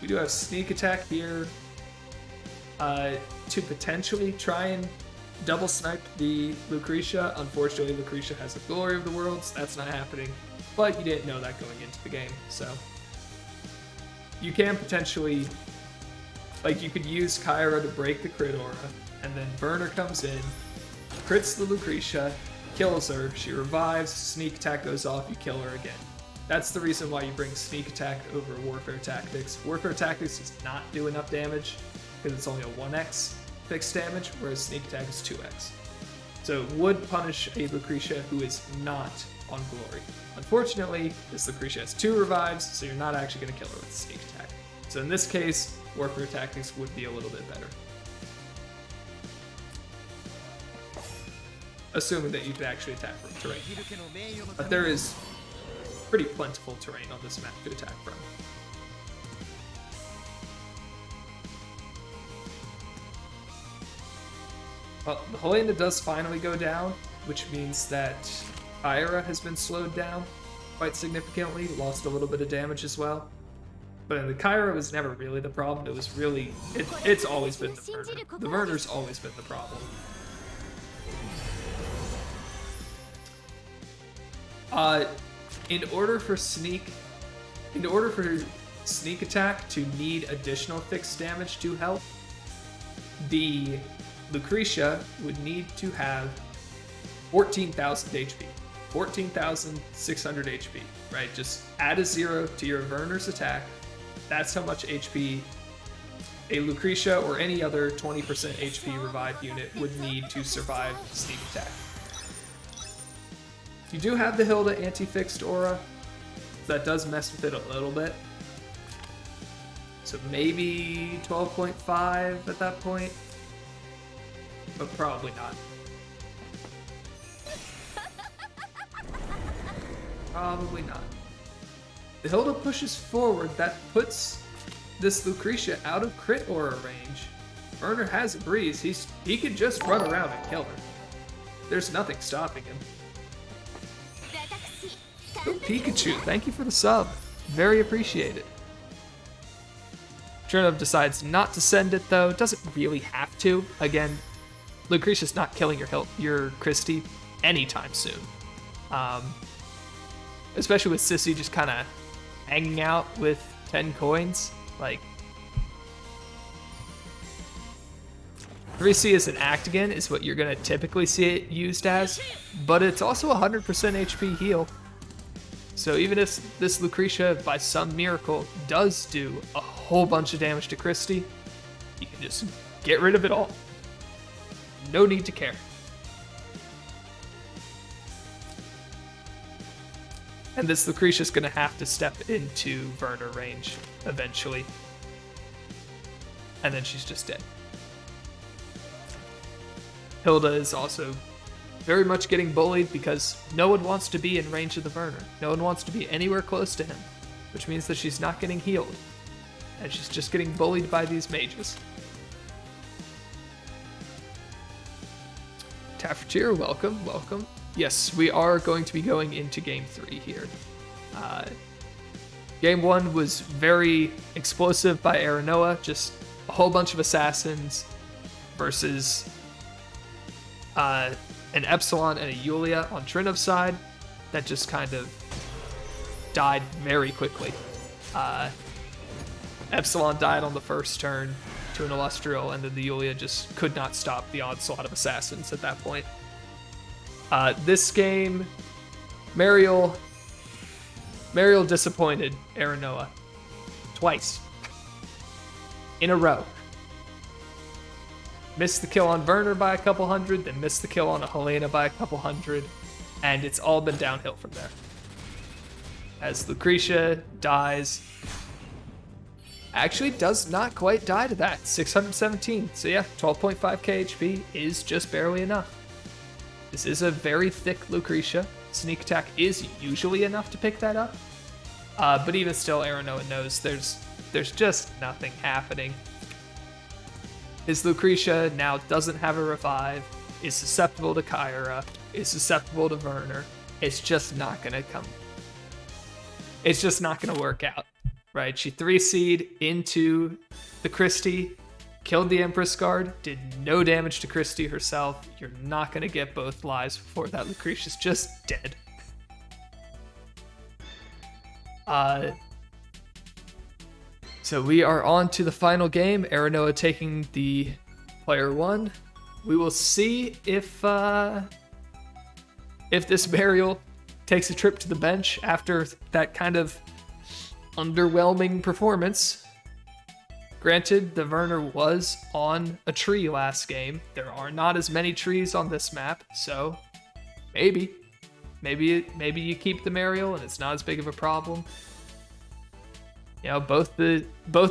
We do have sneak attack here to potentially try and double snipe the Lucretia. Unfortunately, Lucretia has the Glory of the Worlds. That's not happening. But you didn't know that going into the game, so you can potentially, like, you could use Kyra to break the crit aura, and then Werner comes in, crits the Lucretia, kills her, she revives, sneak attack goes off, you kill her again. That's the reason why you bring sneak attack over warfare tactics. Warfare tactics does not do enough damage because it's only a 1x fixed damage, whereas sneak attack is 2x. So it would punish a Lucretia who is not on glory. Unfortunately, this Lucretia has 2 revives, so you're not actually going to kill her with a sneak attack. So in this case, warfare tactics would be a little bit better. Assuming that you could actually attack from terrain. But there is pretty plentiful terrain on this map to attack from. Well, the Helena does finally go down, which means that Kyra has been slowed down quite significantly, lost a little bit of damage as well. But the Kyra was never really the problem. It was really, it's always been the Werner. The Werner's always been the problem. In order for sneak attack to need additional fixed damage to help, the Lucretia would need to have 14,000 HP, 14,600 HP, right? Just add a 0 to your Werner's attack. That's how much HP a Lucretia or any other 20% HP revived unit would need to survive sneak attack. You do have the Hilda anti-fixed aura. That does mess with it a little bit. So maybe 12.5 at that point. But probably not. Probably not. The Hilda pushes forward. That puts this Lucretia out of crit aura range. Werner has a breeze. He could just run around and kill her. There's nothing stopping him. Oh, Pikachu, thank you for the sub. Very appreciated. Trinhuv decides not to send it though. Doesn't really have to. Again, Lucretia's not killing your Christie anytime soon. Especially with Sissy just kind of hanging out with 10 coins. Like, 3C as an Actigan is what you're going to typically see it used as, but it's also 100% HP heal. So even if this Lucretia, by some miracle, does do a whole bunch of damage to Christie, you can just get rid of it all. No need to care. And this Lucretia's going to have to step into Werner range eventually. And then she's just dead. Hilda is also very much getting bullied because no one wants to be in range of the Werner. No one wants to be anywhere close to him, which means that she's not getting healed. And she's just getting bullied by these mages. Taffertier, welcome, welcome. Yes, we are going to be going into Game 3 here. Game 1 was very explosive by Aerinoa, just a whole bunch of assassins versus an Epsilon and a Yulia on Trinhuv's side that just kind of died very quickly. Epsilon died on the first turn to an Illustrial, and then the Yulia just could not stop the onslaught of assassins at that point. This game, Mariel disappointed Aerinoa twice in a row. Missed the kill on Werner by a couple hundred, then missed the kill on a Helena by a couple hundred, and it's all been downhill from there. As Lucretia dies, actually does not quite die to that, 617. So yeah, 12.5k HP is just barely enough. This is a very thick Lucretia. Sneak attack is usually enough to pick that up. But even still, Aerinoa knows there's just nothing happening. His Lucretia now doesn't have a revive, is susceptible to Kyra, is susceptible to Werner. It's just not gonna come. It's just not gonna work out, right? She 3C'd into the Christie, killed the Empress Guard, did no damage to Christie herself. You're not gonna get both lives before that Lucretia's just dead. So we are on to the final game. Aerinoa taking the player 1. We will see if if this Mariel takes a trip to the bench after that kind of underwhelming performance. Granted, the Werner was on a tree last game. There are not as many trees on this map, so maybe you keep the Mariel and it's not as big of a problem. You know, both the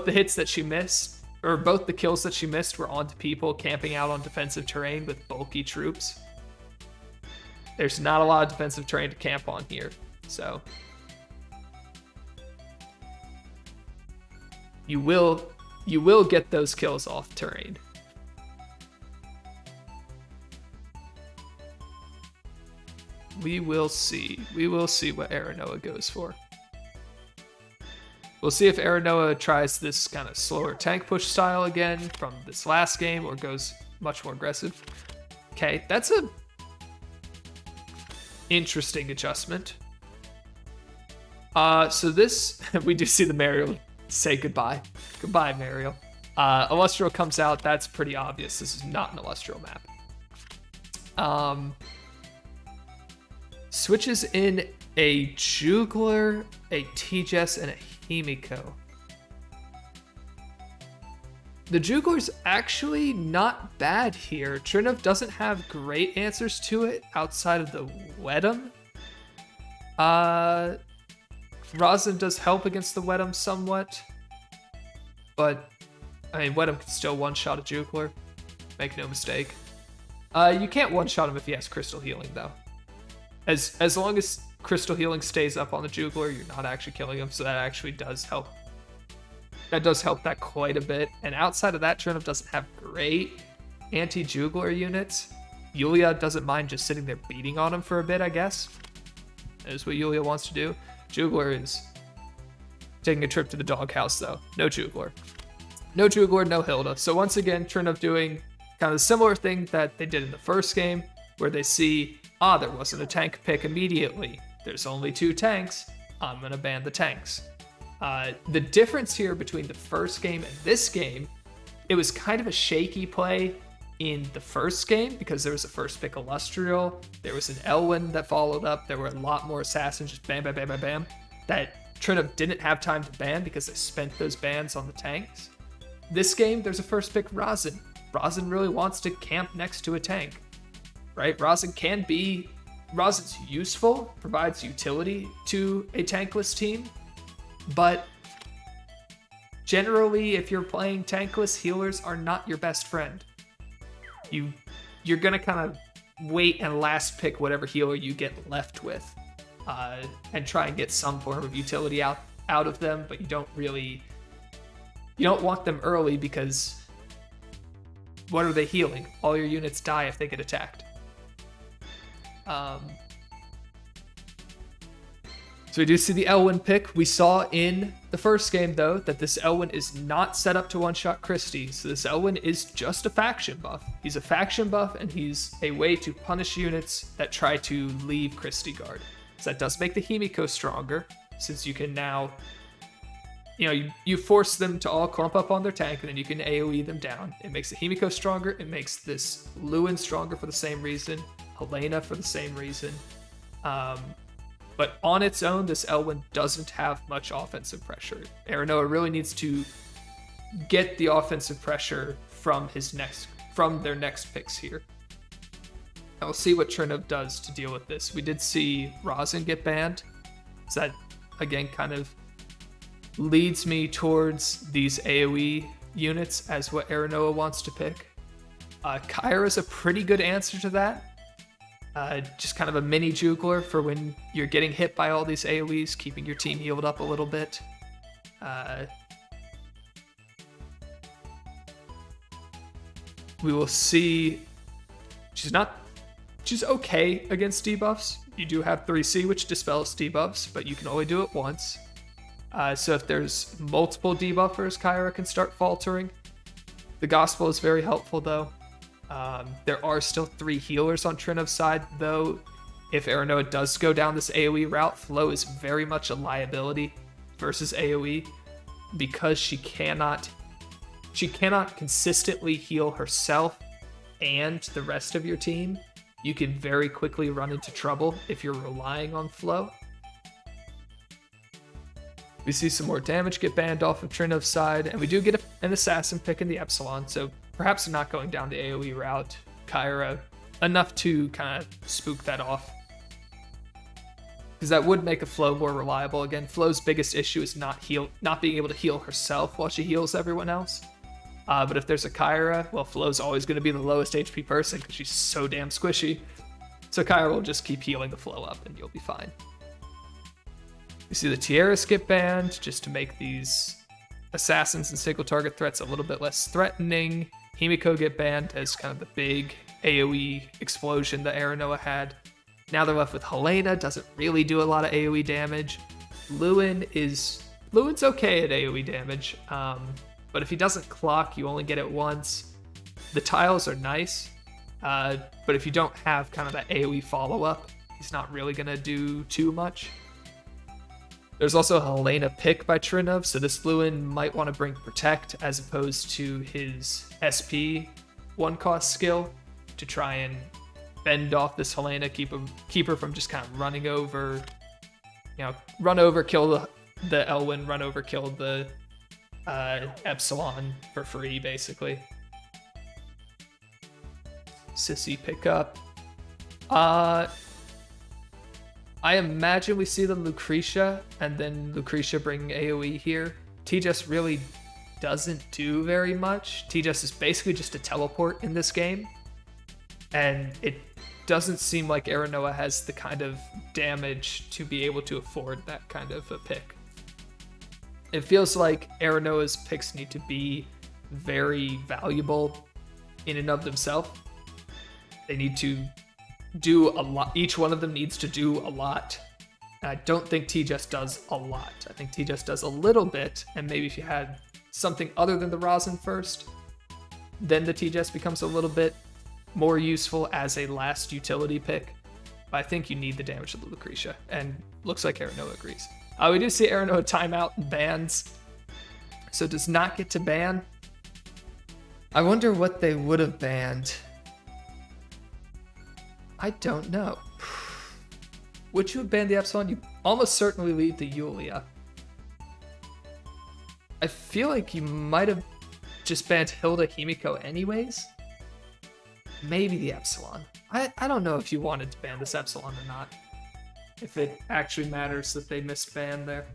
hits that she missed, or both the kills that she missed, were onto people camping out on defensive terrain with bulky troops. There's not a lot of defensive terrain to camp on here, so you will get those kills off terrain. We will see. We will see what Aerinoa goes for. We'll see if Aerinoa tries this kind of slower tank push style again from this last game or goes much more aggressive. Okay, that's a interesting adjustment. So this, we do see the Mariel say goodbye. Goodbye, Mariel. Illustral comes out. That's pretty obvious. This is not an Illustral map. Switches in a Jugler, a TGS, and a Himiko. The Jugler's actually not bad here. Trinhuv doesn't have great answers to it outside of the Wedum. Rosin does help against the Wedum somewhat, but I mean, Wedum can still one-shot a Jugler. Make no mistake. You can't one-shot him if he has Crystal Healing, though. As long as Crystal Healing stays up on the Jugler, you're not actually killing him, so that actually does help. That does help that quite a bit. And outside of that, Trinhuv doesn't have great anti-Jugler units. Yulia doesn't mind just sitting there beating on him for a bit, I guess. That is what Yulia wants to do. Jugler is taking a trip to the doghouse, though. No Jugler. No Jugler, no Hilda. So once again, Trinhuv doing kind of a similar thing that they did in the first game, where they see, there wasn't a tank pick immediately. There's only 2 tanks. I'm going to ban the tanks. The difference here between the first game and this game, it was kind of a shaky play in the first game because there was a first pick Illustrial. There was an Elwyn that followed up. There were a lot more assassins, just bam, bam, bam, bam, bam, that Trinhuv didn't have time to ban because they spent those bans on the tanks. This game, there's a first pick Rosin. Rosin really wants to camp next to a tank, right? Rosin's useful, provides utility to a tankless team, but generally, if you're playing tankless, healers are not your best friend. You're gonna kind of wait and last pick whatever healer you get left with, and try and get some form of utility out of them, but you don't want them early because what are they healing? All your units die if they get attacked. So we do see the Elwyn pick. We saw in the first game, though, that this Elwyn is not set up to one-shot Christie. So this Elwyn is just a faction buff. He's a faction buff, and he's a way to punish units that try to leave Christie guard. So that does make the Himiko stronger, since you can now, you force them to all clump up on their tank, and then you can AoE them down. It makes the Himiko stronger. It makes this Lewin stronger for the same reason. Helena for the same reason. But on its own, this Elwyn doesn't have much offensive pressure. Aerinoa really needs to get the offensive pressure from their next picks here. And we'll see what Trinhuv does to deal with this. We did see Rosin get banned. So that, again, kind of leads me towards these AoE units as what Aerinoa wants to pick. Kyra is a pretty good answer to that. Just kind of a mini Jugler for when you're getting hit by all these AoEs, keeping your team healed up a little bit. We will see. She's okay against debuffs. You do have 3C, which dispels debuffs, but you can only do it once. So if there's multiple debuffers, Kyra can start faltering. The Gospel is very helpful, though. There are still 3 healers on Trinhuv's side, though. If Aerinoa does go down this AoE route, Flo is very much a liability versus AoE because she cannot consistently heal herself and the rest of your team you can very quickly run into trouble if you're relying on flow. We see some more damage get banned off of Trinhuv's side, and we do get an assassin pick in the Epsilon, so perhaps not going down the AoE route. Kyra, enough to kind of spook that off. Because that would make a Flo more reliable. Again, Flo's biggest issue is not being able to heal herself while she heals everyone else. But if there's a Kyra, well, Flo's always going to be the lowest HP person because she's so damn squishy. So Kyra will just keep healing the Flo up and you'll be fine. You see the Tiaras get banned just to make these assassins and single target threats a little bit less threatening. Himiko get banned as kind of the big AoE explosion that Aerinoa had. Now they're left with Helena, doesn't really do a lot of AoE damage. Lewin's okay at AoE damage, but if he doesn't clock, you only get it once. The tiles are nice, but if you don't have kind of that AoE follow-up, he's not really going to do too much. There's also a Helena pick by Trinhuv, so this Lewin might want to bring Protect as opposed to his SP one-cost skill to try and fend off this Helena, keep her from just kind of running over, run over, kill the Elwyn, run over, kill the Epsilon for free, basically. Sissy pickup. I imagine we see the Lucretia, and then Lucretia bringing AoE here. T-Just really doesn't do very much. T-Just is basically just a teleport in this game, and it doesn't seem like Aerinoa has the kind of damage to be able to afford that kind of a pick. It feels like Aerinoa's picks need to be very valuable in and of themselves. They need to do a lot. Each one of them needs to do a lot. And I don't think T-Just does a lot. I think T-Just does a little bit, and maybe if you had something other than the rosin first, then the T-Just becomes a little bit more useful as a last utility pick. But I think you need the damage of the Lucretia, and looks like Aerinoa agrees. We do see Aerinoa timeout and bans, so does not get to ban. I wonder what they would have banned. I don't know. Would you have banned the Epsilon? You almost certainly leave the Yulia. I feel like you might have just banned Hilda Himiko anyways. Maybe the Epsilon. I don't know if you wanted to ban this Epsilon or not. If it actually matters that they missed ban there.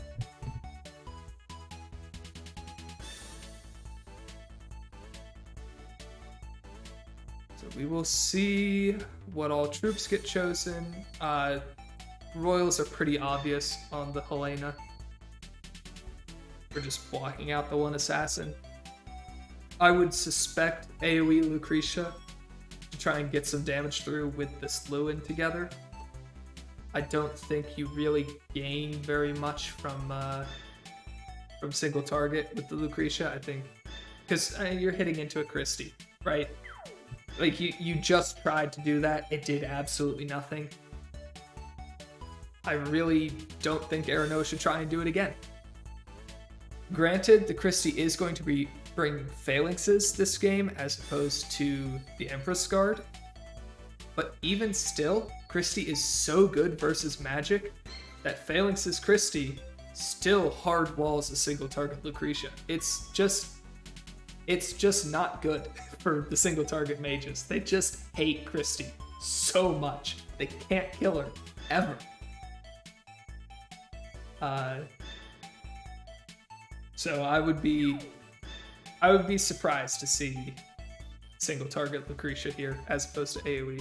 So we will see what all troops get chosen. Royals are pretty obvious on the Helena. We're just blocking out the one assassin. I would suspect AoE Lucretia to try and get some damage through with this Lewin together. I don't think you really gain very much from single target with the Lucretia. I think because you're hitting into a Christie, right? Like you just tried to do that. It did absolutely nothing. I really don't think Aerinoa should try and do it again. Granted, the Christie is going to bring phalanxes this game as opposed to the Empress Guard. But even still, Christie is so good versus magic that phalanxes Christie still hard walls a single target Lucretia. It's just not good for the single target mages. They just hate Christie so much. They can't kill her ever. So I would be surprised to see single target Lucretia here as opposed to AoE.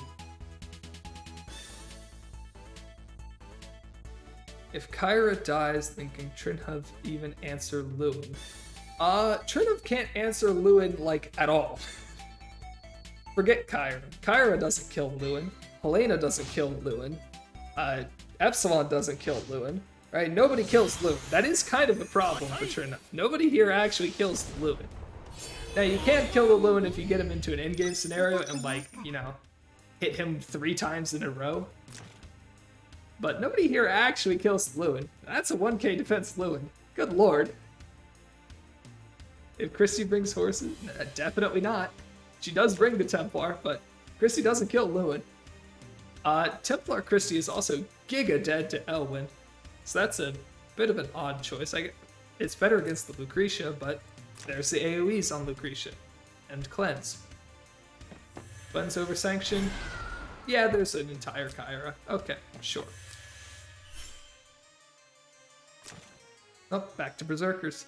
If Kyra dies, then can Trinhuv even answer Lewin? Trinhuv can't answer Lewin, like, at all. Forget Kyra. Kyra doesn't kill Lewin. Helena doesn't kill Lewin. Epsilon doesn't kill Lewin. Right? Nobody kills Lewin. That is kind of a problem for Trinhuv. Nobody here actually kills Lewin. Now, you can't kill the Lewin if you get him into an endgame scenario and, like, hit him 3 times in a row. But nobody here actually kills Lewin. That's a 1k defense Lewin. Good lord. If Christie brings horses, definitely not. She does bring the Templar, but Christie doesn't kill Lewin. Templar Christie is also giga dead to Elwyn, so that's a bit of an odd choice. It's better against the Lucretia, but there's the AoEs on Lucretia. And Cleanse. Cleanse over Sanction. Yeah, there's an entire Kyra. Okay, sure. Oh, back to Berserkers.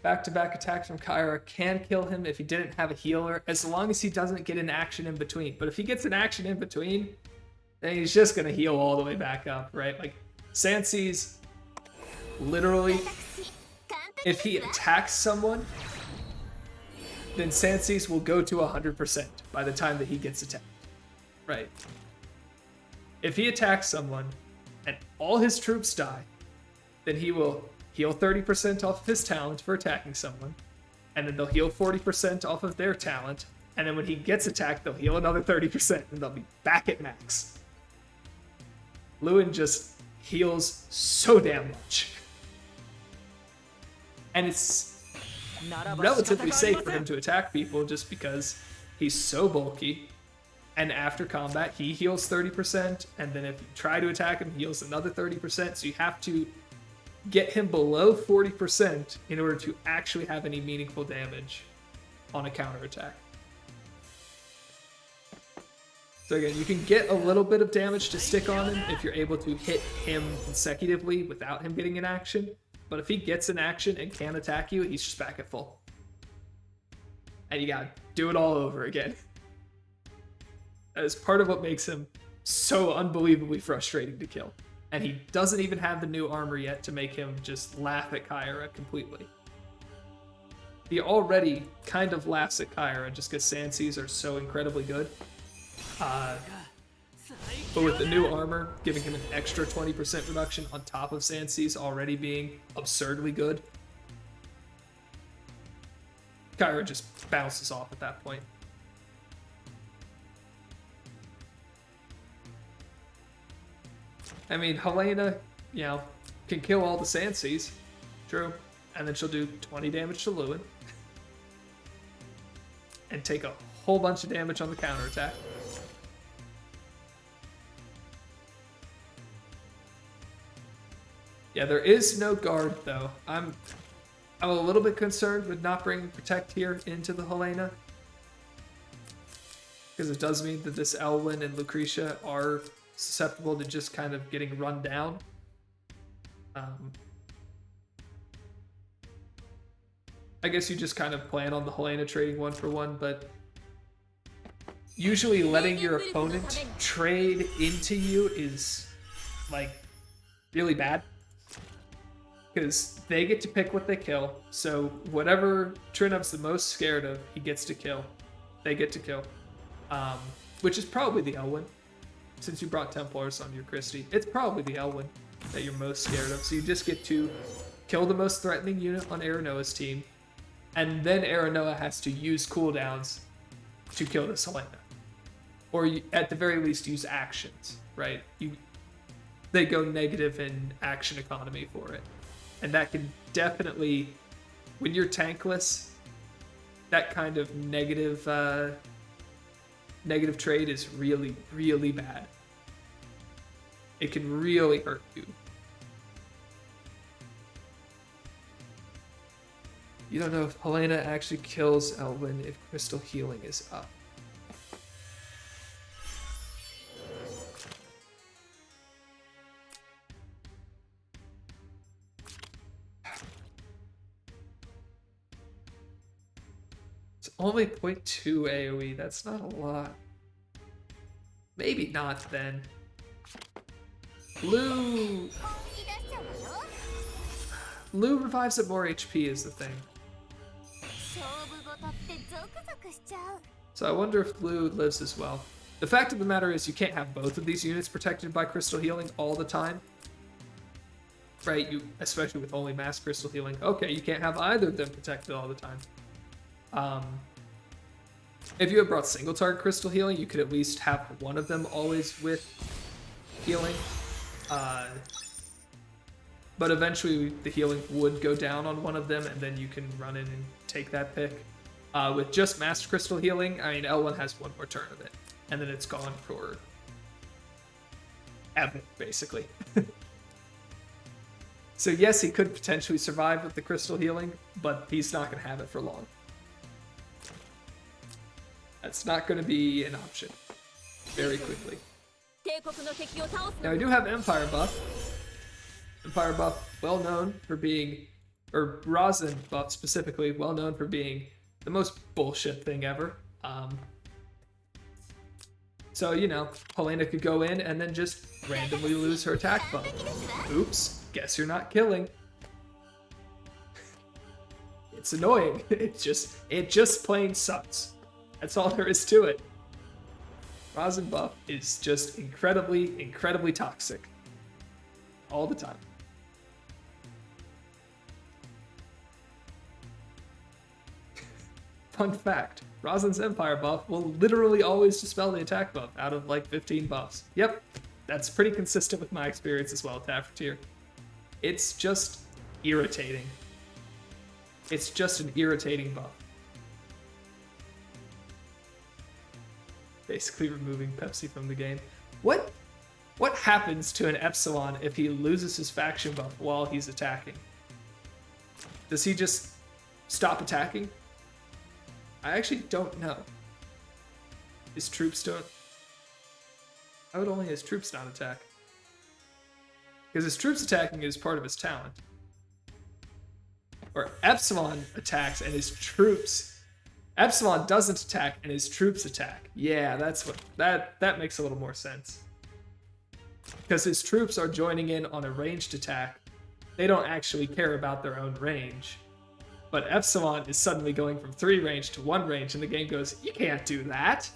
Back-to-back attacks from Kyra can kill him if he didn't have a healer, as long as he doesn't get an action in between. But if he gets an action in between, then he's just going to heal all the way back up, right? Like, Sansi's literally, if he attacks someone, then Sansi's will go to 100% by the time that he gets attacked, right? If he attacks someone and all his troops die, then he will heal 30% off of his talent for attacking someone, and then they'll heal 40% off of their talent, and then when he gets attacked, they'll heal another 30%, and they'll be back at max. Lewin just heals so damn much. And it's relatively safe for him to attack people just because he's so bulky, and after combat, he heals 30%, and then if you try to attack him, he heals another 30%, so you have to get him below 40% in order to actually have any meaningful damage on a counterattack. So again, you can get a little bit of damage to stick on him if you're able to hit him consecutively without him getting an action, but if he gets an action and can attack you, he's just back at full. And you gotta do it all over again. That is part of what makes him so unbelievably frustrating to kill. And he doesn't even have the new armor yet to make him just laugh at Kyra completely. He already kind of laughs at Kyra just because Sansi's are so incredibly good. But with the new armor, giving him an extra 20% reduction on top of Sansi's already being absurdly good, Kyra just bounces off at that point. I mean, Helena, can kill all the Sansi's. True. And then she'll do 20 damage to Lewin. And take a whole bunch of damage on the counterattack. Yeah, there is no guard, though. I'm a little bit concerned with not bringing Protect here into the Helena. Because it does mean that this Elwyn and Lucretia are susceptible to just kind of getting run down. I guess you just kind of plan on the Helena trading 1-for-1, but usually letting your opponent trade into you is, like, really bad. Because they get to pick what they kill, so whatever Trinhuv's the most scared of, he gets to kill. They get to kill. Which is probably the Elwyn. Since you brought Templars on your Christie, it's probably the Elwyn that you're most scared of. So you just get to kill the most threatening unit on Aerinoa's team, and then Aerinoa has to use cooldowns to kill this Helena. Or at the very least use actions, right? They go negative in action economy for it. And that can definitely, when you're tankless, that kind of negative trade is really, really bad. It can really hurt you. You don't know if Helena actually kills Elwyn if Crystal Healing is up. It's only 0.2 AoE, that's not a lot. Maybe not then. Lou revives at more HP is the thing. So I wonder if Lou lives as well. The fact of the matter is you can't have both of these units protected by Crystal Healing all the time. Right, especially with only Mass Crystal Healing. Okay, you can't have either of them protected all the time. If you had brought single target Crystal Healing, you could at least have one of them always with healing. But eventually the healing would go down on one of them, and then you can run in and take that pick. With just Master Crystal healing, I mean, L1 has one more turn of it. And then it's gone for ever, basically. So yes, he could potentially survive with the crystal healing, but he's not going to have it for long. That's not going to be an option very quickly. Now I do have Empire buff. Empire buff, well known for being, or Rosin buff specifically, well known for being the most bullshit thing ever. So, you know, Helena could go in and then just randomly lose her attack buff. Oops, guess you're not killing. It's annoying. It just plain sucks. That's all there is to it. Rosin buff is just incredibly, incredibly toxic. All the time. Fun fact, Rosin's Empire buff will literally always dispel the attack buff out of like 15 buffs. Yep, that's pretty consistent with my experience as well, Taffertier. It's just irritating. It's just an irritating buff. Basically removing Pepsi from the game. What happens to an Epsilon if he loses his faction buff while he's attacking? Does he just stop attacking? I actually don't know. His troops don't... How would only his troops not attack? Because his troops attacking is part of his talent. Or Epsilon attacks and his troops... Epsilon doesn't attack and his troops attack. Yeah, that's what... That makes a little more sense. Because his troops are joining in on a ranged attack. They don't actually care about their own range. But Epsilon is suddenly going from 3 range to 1 range, and the game goes, you can't do that.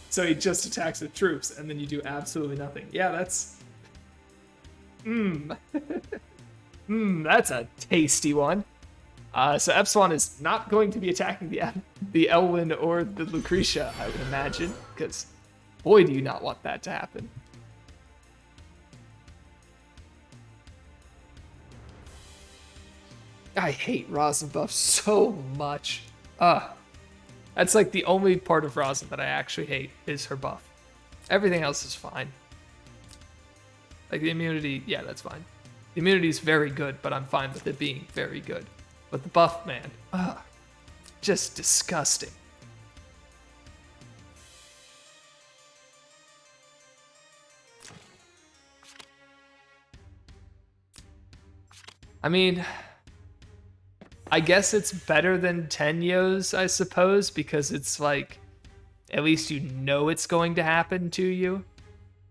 So he just attacks with troops, and then you do absolutely nothing. Yeah, that's... that's a tasty one. So Epsilon is not going to be attacking the Elwyn or the Lucretia, I would imagine, because boy, do you not want that to happen. I hate Rosin buff so much. That's like the only part of Rosin that I actually hate is her buff. Everything else is fine. Like the immunity, yeah, that's fine. The immunity is very good, but I'm fine with it being very good. But the buff, man, just disgusting. I mean... I guess it's better than Tenyo's, I suppose, because it's like, at least you know it's going to happen to you.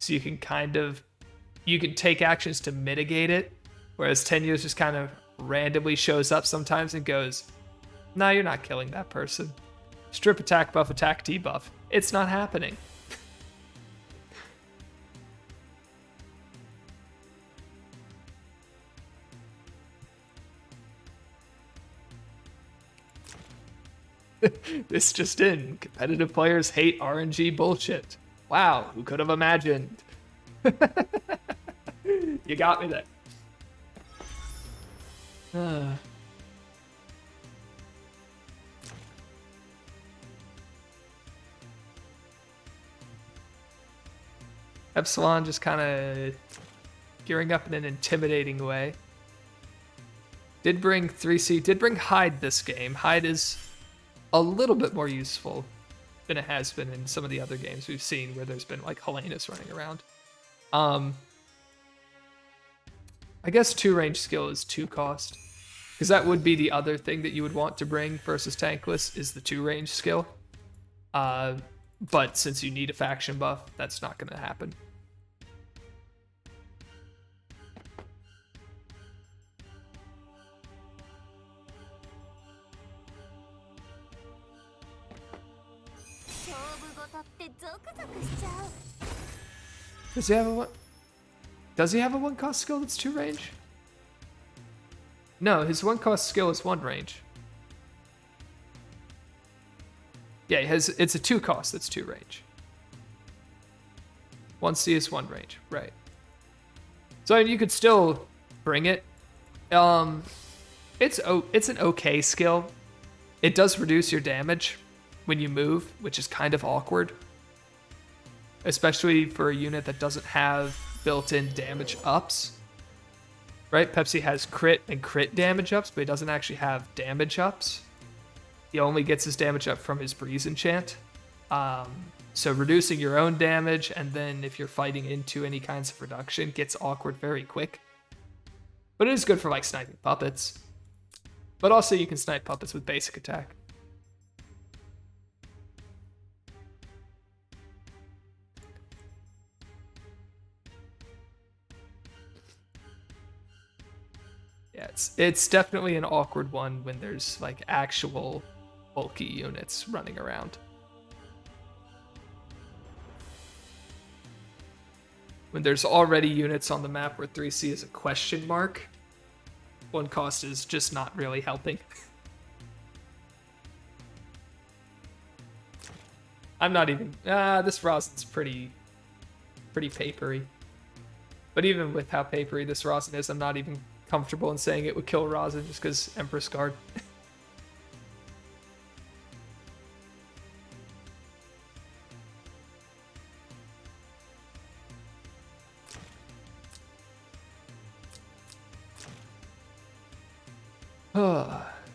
So you can you can take actions to mitigate it. Whereas Tenyo's just kind of randomly shows up sometimes and goes, no, you're not killing that person. Strip attack buff, attack debuff. It's not happening. This just in. Competitive players hate RNG bullshit. Wow, who could have imagined? You got me there. Epsilon just kind of gearing up in an intimidating way. Did bring 3C, did bring Hyde this game. Hyde is a little bit more useful than it has been in some of the other games we've seen where there's been like Helena's running around. I guess 2 range skill is 2 cost. Because that would be the other thing that you would want to bring versus Tankless is the 2 range skill. But since you need a faction buff, that's not going to happen. Does he have a one? Does he have a 1 cost skill that's 2 range? No, his 1 cost skill is 1 range. Yeah, it's a 2 cost that's 2 range. 1C is 1 range, right? So you could still bring it. It's an okay skill. It does reduce your damage when you move, which is kind of awkward. Especially for a unit that doesn't have built-in damage ups. Right? Pepsi has crit and crit damage ups, but he doesn't actually have damage ups. He only gets his damage up from his Breeze enchant. So reducing your own damage, and then if you're fighting into any kinds of reduction, gets awkward very quick. But it is good for like sniping puppets. But also you can snipe puppets with basic attack. Yeah, it's definitely an awkward one when there's like actual bulky units running around. When there's already units on the map where 3C is a question mark, one cost is just not really helping. I'm not even... this rosin's pretty papery. But even with how papery this rosin is, I'm not even comfortable in saying it would kill rosin just because Empress Guard.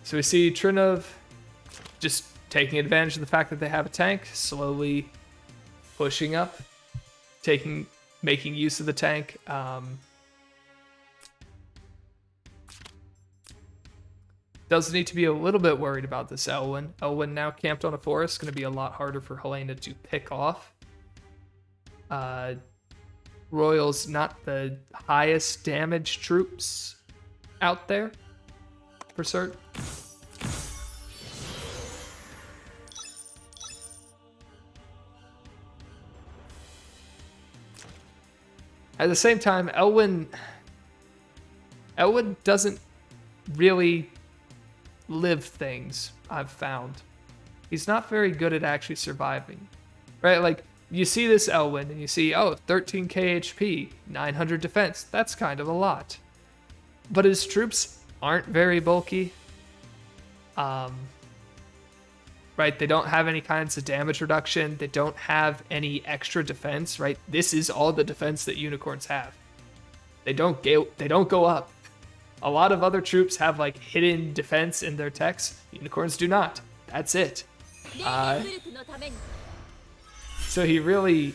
So we see Trinhuv just taking advantage of the fact that they have a tank, slowly pushing up, making use of the tank. Does need to be a little bit worried about this Elwyn. Elwyn now camped on a forest, going to be a lot harder for Helena to pick off. Royals not the highest damage troops out there, for certain. At the same time, Elwyn doesn't really live things, I've found. He's not very good at actually surviving. Right? Like, you see this Elwyn and you see, oh, 13k HP, 900 defense. That's kind of a lot. But his troops aren't very bulky. Right? They don't have any kinds of damage reduction. They don't have any extra defense, right? This is all the defense that unicorns have. They don't go up. A lot of other troops have like hidden defense in their techs. Unicorns do not. That's it. So he really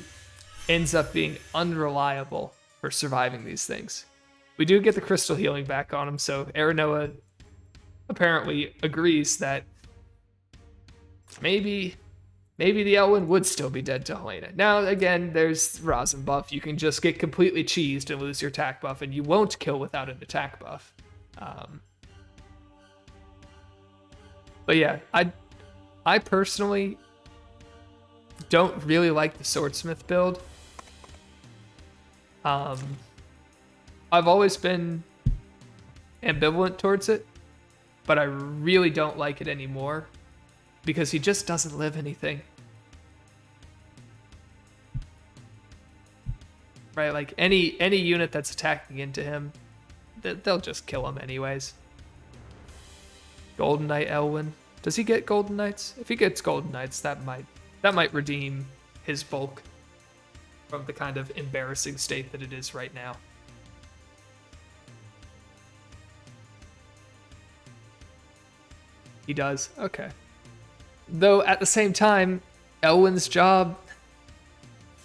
ends up being unreliable for surviving these things. We do get the crystal healing back on him, so Aerinoa apparently agrees that maybe the Elwyn would still be dead to Helena. Now, again, there's Rosin buff. You can just get completely cheesed and lose your attack buff, and you won't kill without an attack buff. But yeah, I personally don't really like the Swordsmith build. I've always been ambivalent towards it, but I really don't like it anymore because he just doesn't live anything. Right, like any unit that's attacking into him, they'll just kill him anyways. Golden Knight Elwyn. Does he get Golden Knights? If he gets Golden Knights, that might redeem his bulk from the kind of embarrassing state that it is right now. He does? Okay. Though at the same time, Elwyn's job,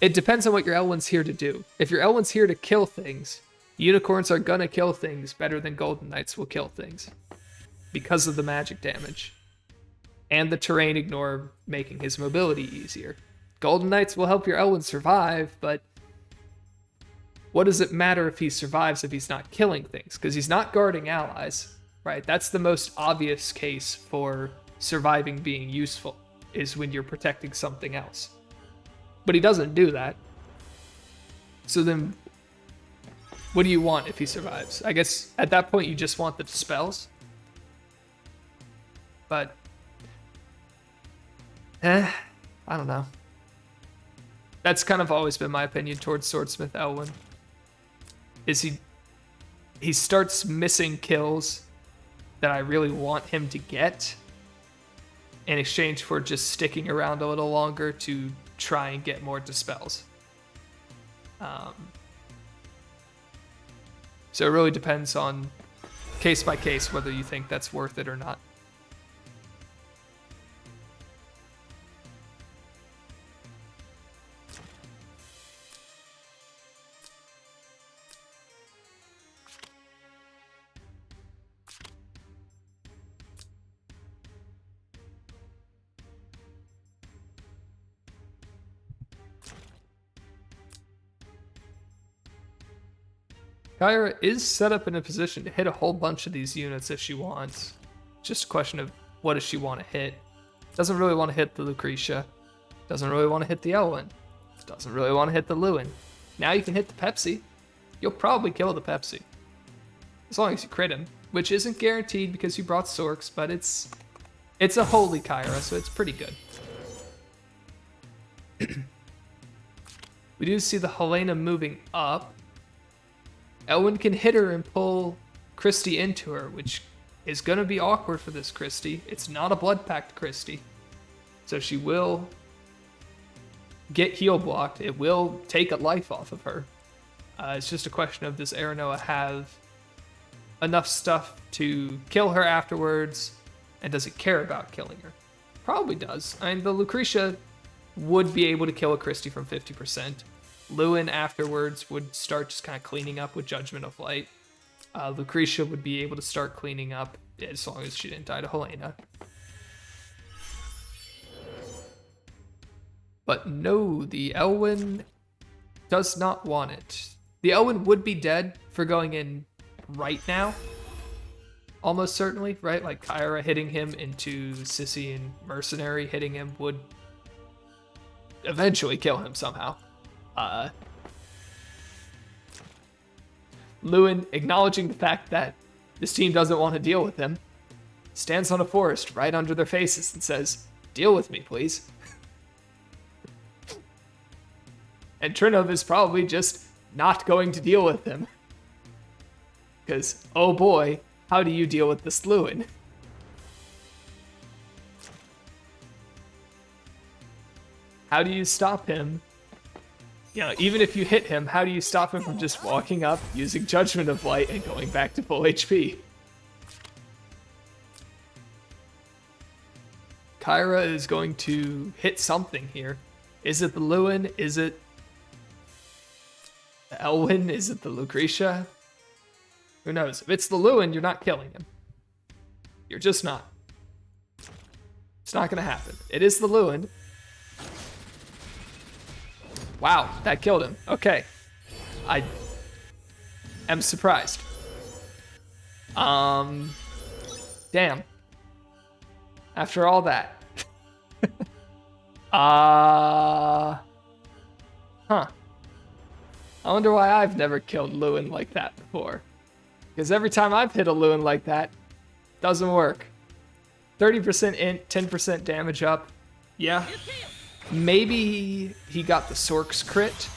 it depends on what your Elwyn's here to do. If your Elwyn's here to kill things, unicorns are gonna kill things better than Golden Knights will kill things because of the magic damage and the terrain ignore making his mobility easier. Golden Knights will help your Elwyn survive, but what does it matter if he survives if he's not killing things? Because he's not guarding allies, right? That's the most obvious case for surviving being useful, is when you're protecting something else. But he doesn't do that. So then, what do you want if he survives? I guess at that point you just want the dispels. But, I don't know. That's kind of always been my opinion towards Swordsmith Elwyn. Is he starts missing kills that I really want him to get. in exchange for just sticking around a little longer to try and get more dispels. So it really depends on case by case whether you think that's worth it or not. Kyra is set up in a position to hit a whole bunch of these units if she wants. It's just a question of what does she want to hit. Doesn't really want to hit the Lucretia. Doesn't really want to hit the Elwyn. Doesn't really want to hit the Lewin. Now you can hit the Pepsi. You'll probably kill the Pepsi. As long as you crit him, which isn't guaranteed because you brought Sorks, but it's a holy Kyra, so it's pretty good. We do see the Helena moving up. Elwyn can hit her and pull Christy into her, which is going to be awkward for this Christy. It's not a Blood Pact Christy. So she will get heal blocked. It will take a life off of her. It's just a question of, does Aerinoa have enough stuff to kill her afterwards, and does it care about killing her? Probably does. I mean, the Lucretia would be able to kill a Christy from 50%. Lewin afterwards would start just kind of cleaning up with Judgment of Light. Lucretia would be able to start cleaning up as long as she didn't die to Helena. But no, the Elwyn does not want it. The Elwyn would be dead for going in right now. Almost certainly, right? Like Kyra hitting him into Sissy and Mercenary hitting him would eventually kill him somehow. Lewin, acknowledging the fact that this team doesn't want to deal with him, stands on a forest right under their faces and says, "Deal with me, please." And Trinhuv is probably just not going to deal with him. Because, oh boy, how do you deal with this Lewin? How do you stop him? You know, even if you hit him, how do you stop him from just walking up, using Judgment of Light, and going back to full HP? Kyra is going to hit something here. Is it the Lewin? Is it the Elwyn? Is it the Lucretia? Who knows? If it's the Lewin, you're not killing him. You're just not. It's not going to happen. It is the Lewin. Wow, that killed him. Okay. I am surprised. Damn. After all that. Huh. I wonder why I've never killed Lewin like that before. Because every time I've hit a Lewin like that, it doesn't work. 30% int, 10% damage up. Yeah. Maybe he got the Sorks crit.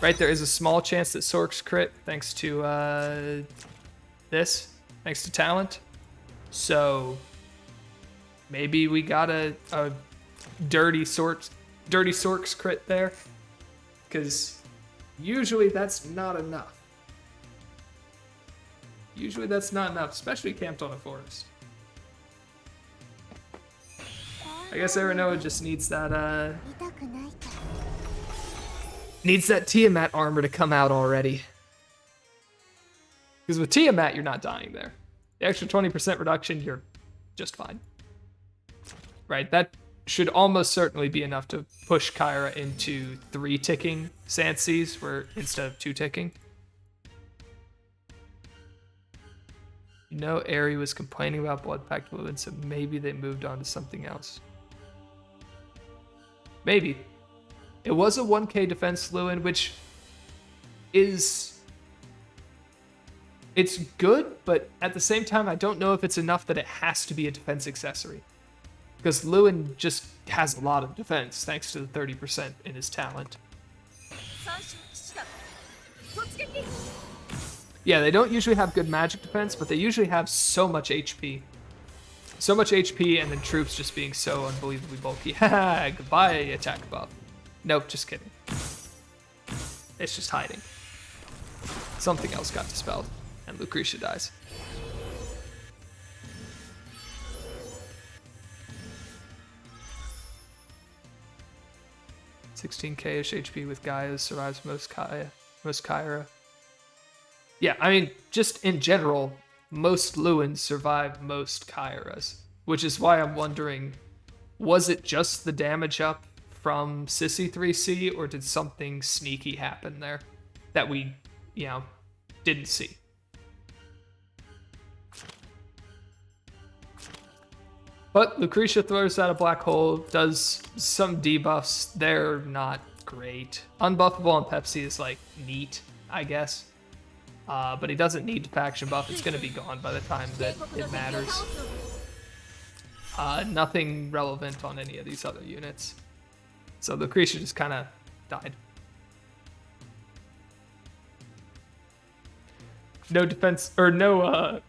Right, there is a small chance that Sorks crit thanks to this, thanks to talent. So maybe we got a dirty Sorks crit there, because usually that's not enough. Usually that's not enough, especially camped on a forest. I guess Aerinoa just needs that Tiamat armor to come out already. Because with Tiamat, you're not dying there. The extra 20% reduction, you're just fine. Right, that should almost certainly be enough to push Kyra into 3 ticking Sanseas instead of 2 ticking. You know, Aerie was complaining about Blood Pact Lewin, so maybe they moved on to something else. Maybe. It was a 1k defense Lewin, which is... It's good, but at the same time, I don't know if it's enough that it has to be a defense accessory. Because Lewin just has a lot of defense, thanks to the 30% in his talent. Yeah, they don't usually have good magic defense, but they usually have so much HP. so much HP and then troops just being so unbelievably bulky. Haha, goodbye attack buff. Nope, just kidding. It's just hiding. Something else got dispelled, and Lucretia dies. $16k-ish HP with Gaia survives most Kyra. Yeah, I mean, just in general, most Lewins survive most Kyras, which is why I'm wondering, was it just the damage up from Sissy 3C, or did something sneaky happen there that we, didn't see? But Lucretia throws out a black hole, does some debuffs. They're not great. Unbuffable on Pepsi is like neat, I guess. But he doesn't need faction buff. It's going to be gone by the time that it matters. Nothing relevant on any of these other units. So Lucretia just kind of died. No defense, or no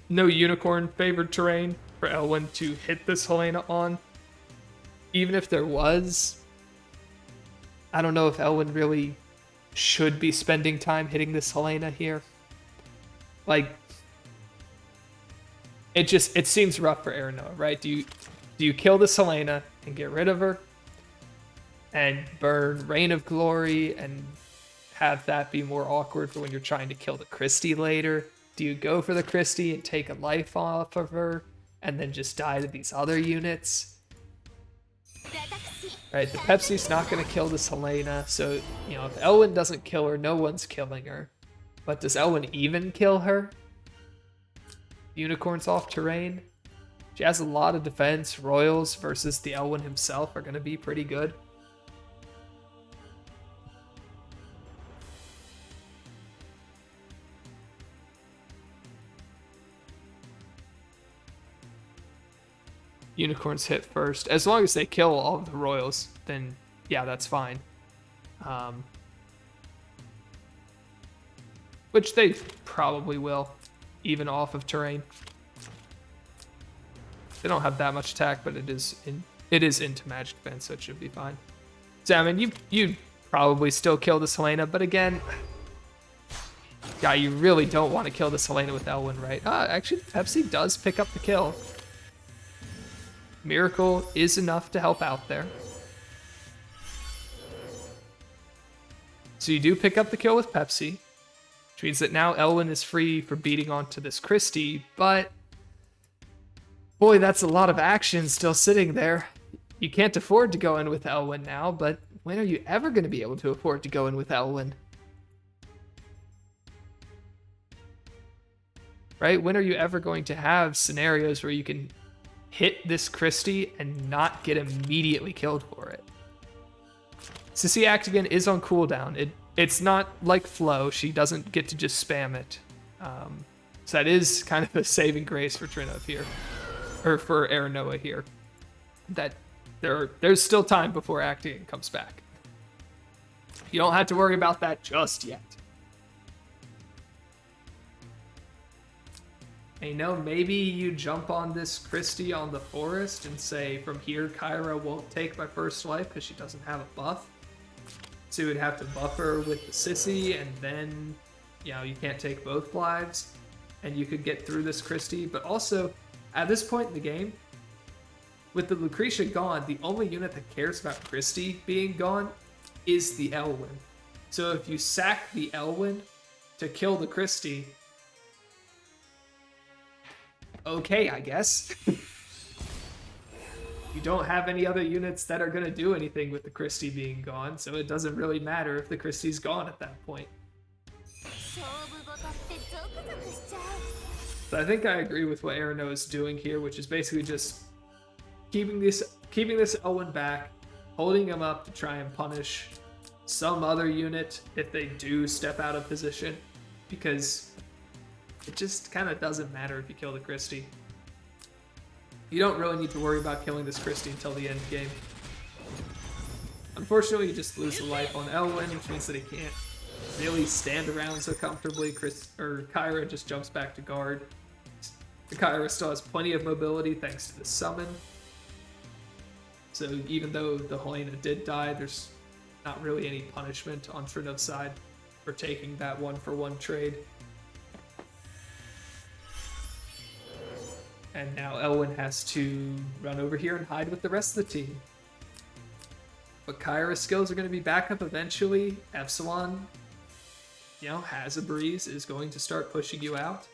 unicorn favored terrain for Elwyn to hit this Helena on. Even if there was, I don't know if Elwyn really should be spending time hitting this Helena here. Like, it seems rough for Aerinoa, right? Do you kill this Helena and get rid of her and burn Reign of Glory and have that be more awkward for when you're trying to kill the Christie later? Do you go for the Christie and take a life off of her and then just die to these other units? Right, the Pepsi's not going to kill this Helena, so, if Elwyn doesn't kill her, no one's killing her. But does Elwyn even kill her? Unicorns off terrain. She has a lot of defense. Royals versus the Elwyn himself are going to be pretty good. Unicorns hit first. As long as they kill all of the Royals, then yeah, that's fine. Which they probably will, even off of terrain. They don't have that much attack, but it is into magic defense, so it should be fine. So I mean, you probably still kill this Helena, but again, yeah, you really don't want to kill this Helena with Elwyn, right? Actually, Pepsi does pick up the kill. Miracle is enough to help out there. So you do pick up the kill with Pepsi, which means that now Elwyn is free for beating onto this Christie, but boy, that's a lot of action still sitting there. You can't afford to go in with Elwyn now, but when are you ever going to be able to afford to go in with Elwyn? Right? When are you ever going to have scenarios where you can hit this Christie and not get immediately killed for it? Sissy Actigan is on cooldown. It's not like Flo. She doesn't get to just spam it. So that is kind of a saving grace for Trinhuv here. Or for Aerinoa here. That there's still time before Actigan comes back. You don't have to worry about that just yet. And maybe you jump on this Christie on the forest and say, from here, Kyra won't take my first life because she doesn't have a buff. So you would have to buff her with the Sissy, and then, you can't take both lives, and you could get through this Christie. But also, at this point in the game, with the Lucretia gone, the only unit that cares about Christie being gone is the Elwyn. So if you sack the Elwyn to kill the Christie, okay, I guess. You don't have any other units that are going to do anything with the Christie being gone, so it doesn't really matter if the Christie's gone at that point. So I think I agree with what Aerinoa is doing here, which is basically just keeping this Elwyn back, holding him up to try and punish some other unit if they do step out of position, because it just kind of doesn't matter if you kill the Christie. You don't really need to worry about killing this Christie until the end game. Unfortunately, you just lose the life on Elwyn, which means that he can't really stand around so comfortably. Kyra just jumps back to guard. The Kyra still has plenty of mobility thanks to the summon. So even though the Helena did die, there's not really any punishment on Trinhuv's side for taking that 1-for-1 trade. And now Elwyn has to run over here and hide with the rest of the team. But Kyra's skills are going to be back up eventually. Epsilon, has a breeze, is going to start pushing you out.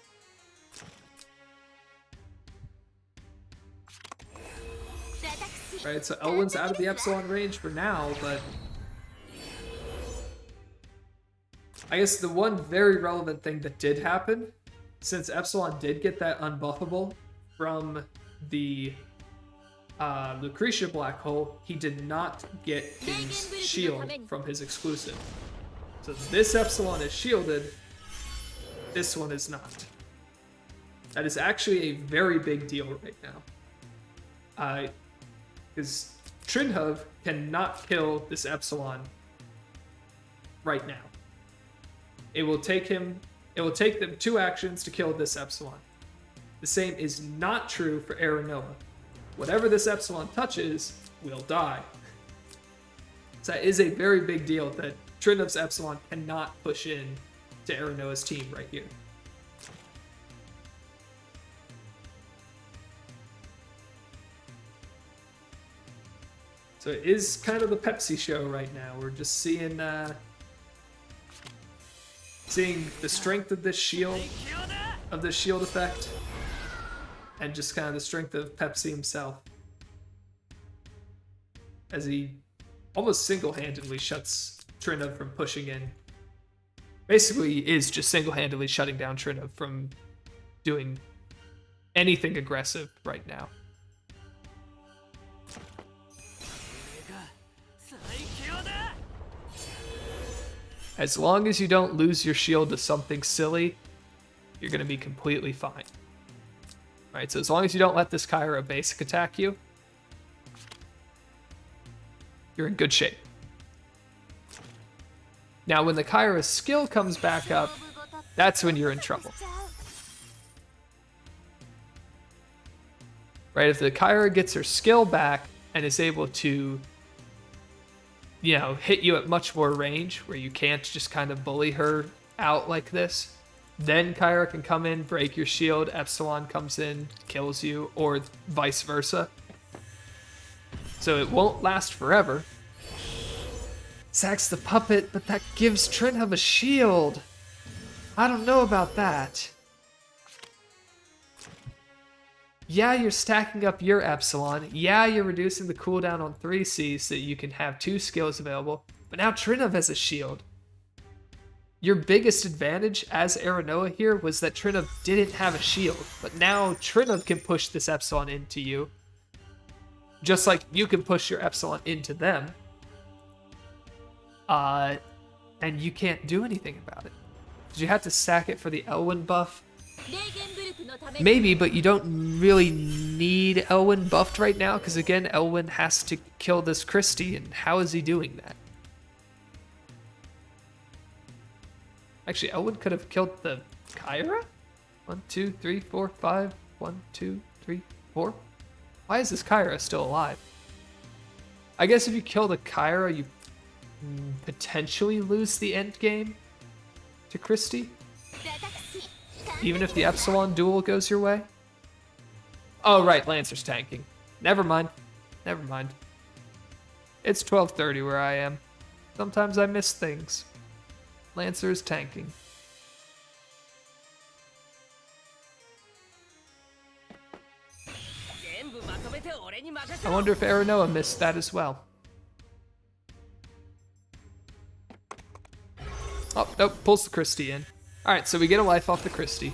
Right, so Elwyn's out of the Epsilon range for now, but I guess the one very relevant thing that did happen, since Epsilon did get that unbuffable from the Lucretia Black Hole, he did not get his shield from his exclusive. So this Epsilon is shielded, this one is not. That is actually a very big deal right now. Because Trinhuv cannot kill this Epsilon right now. It will take them 2 actions to kill this Epsilon. The same is not true for Aerinoa. Whatever this Epsilon touches will die. So that is a very big deal that Trinhuv's Epsilon cannot push in to Aerinoa's team right here. So it is kind of the Pepsi show right now. We're just seeing the strength of this shield effect, and just kind of the strength of Pepsi himself, as he almost single-handedly shuts Trinhuv from pushing in. Basically, he is just single-handedly shutting down Trinhuv from doing anything aggressive right now. As long as you don't lose your shield to something silly, you're going to be completely fine. Right, so as long as you don't let this Kyra basic attack you, you're in good shape. Now, when the Kyra's skill comes back up, that's when you're in trouble. Right, if the Kyra gets her skill back and is able to hit you at much more range, where you can't just kind of bully her out like this, then Kyra can come in, break your shield, Epsilon comes in, kills you, or vice versa. So it won't last forever. Sacks the puppet, but that gives Trinhuv a shield. I don't know about that. Yeah, you're stacking up your Epsilon. Yeah, you're reducing the cooldown on 3C so that you can have 2 skills available. But now Trinhuv has a shield. Your biggest advantage as Aerinoa here was that Trinhuv didn't have a shield. But now Trinhuv can push this Epsilon into you, just like you can push your Epsilon into them. And you can't do anything about it. Did you have to sack it for the Elwyn buff? Maybe, but you don't really need Elwyn buffed right now, because again, Elwyn has to kill this Christie, and how is he doing that? Actually, Elwyn could have killed the Kyra? 1, 2, 3, 4, 5. 1, 2, 3, 4. Why is this Kyra still alive? I guess if you kill the Kyra, you potentially lose the end game to Christie. Even if the Epsilon duel goes your way? Oh, right, Lancer's tanking. Never mind. Never mind. It's 12:30 where I am. Sometimes I miss things. Lancer is tanking. I wonder if Aerinoa missed that as well. Oh, nope, pulls the Christie in. Alright, so we get a life off the Christie.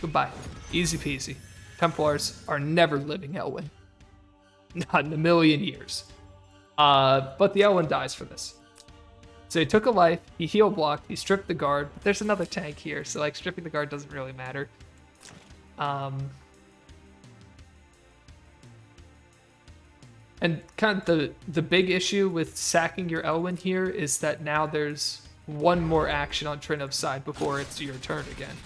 Goodbye. Easy peasy. Templars are never living Elwyn. Not in a million years. But the Elwyn dies for this. So he took a life, he heal blocked, he stripped the guard, but there's another tank here, so like stripping the guard doesn't really matter. And kind of the big issue with sacking your Elwyn here is that now there's one more action on Trinhuv's side before it's your turn again.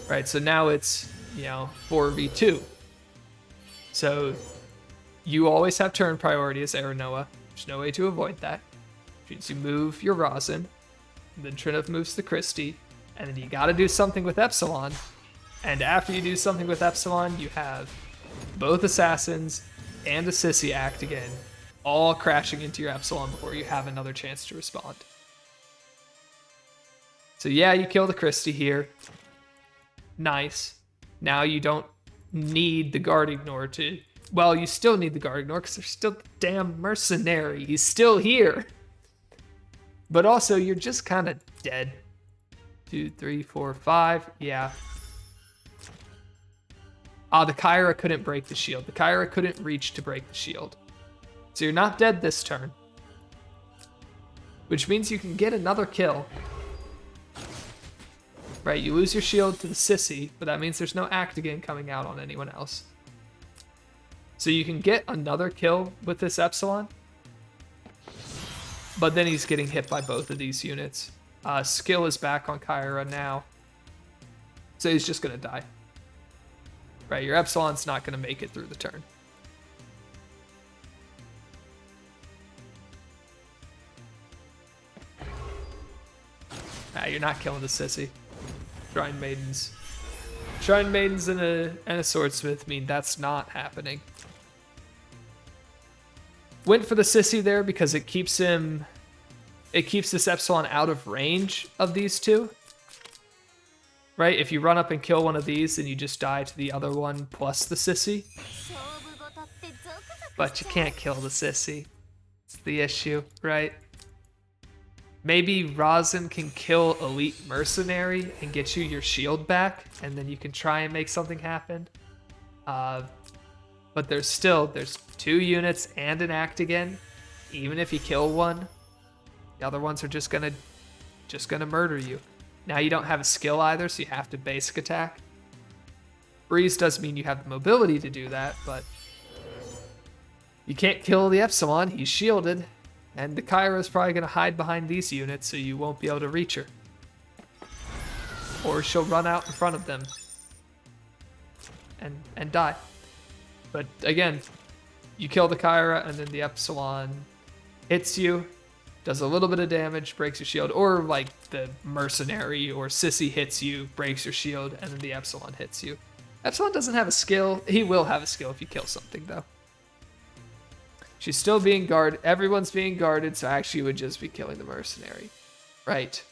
right? So now it's, 4v2. So you always have turn priority as Aerinoa. There's no way to avoid that. Which means you move your Rosin, then Trinhuv moves the Christie, and then you gotta do something with Epsilon. And after you do something with Epsilon, you have both Assassins and a Sissy act again, all crashing into your Epsilon before you have another chance to respond. So yeah, you kill the Christie here. Nice. Now you don't need the Guard Ignore to... Well, you still need the Guard Ignore because there's still the damn Mercenary. He's still here. But also, you're just kind of dead. 2, 3, 4, 5. Yeah. The Kyra couldn't break the shield. The Kyra couldn't reach to break the shield. So you're not dead this turn. Which means you can get another kill. Right, you lose your shield to the Sissy, but that means there's no act again coming out on anyone else. So you can get another kill with this Epsilon. But then he's getting hit by both of these units. Skill is back on Kyra now. So he's just going to die. Right, your Epsilon's not going to make it through the turn. You're not killing the Sissy. Shrine Maidens. Shrine Maidens and a Swordsmith mean that's not happening. Went for the Sissy there because it keeps this Epsilon out of range of these two. Right? If you run up and kill one of these, then you just die to the other one plus the Sissy. But you can't kill the Sissy. It's the issue, right? Maybe Rosin can kill Elite Mercenary and get you your shield back, and then you can try and make something happen. But there's 2 units and an act again. Even if you kill one, the other ones are just gonna murder you. Now you don't have a skill either, so you have to basic attack. Breeze does mean you have the mobility to do that, but you can't kill the Epsilon. He's shielded. And the Kyra is probably going to hide behind these units, so you won't be able to reach her. Or she'll run out in front of them and die. But again, you kill the Kyra, and then the Epsilon hits you, does a little bit of damage, breaks your shield, or like the Mercenary or Sissy hits you, breaks your shield, and then the Epsilon hits you. Epsilon doesn't have a skill. He will have a skill if you kill something, though. She's still being guarded. Everyone's being guarded, so actually you would just be killing the Mercenary. Right.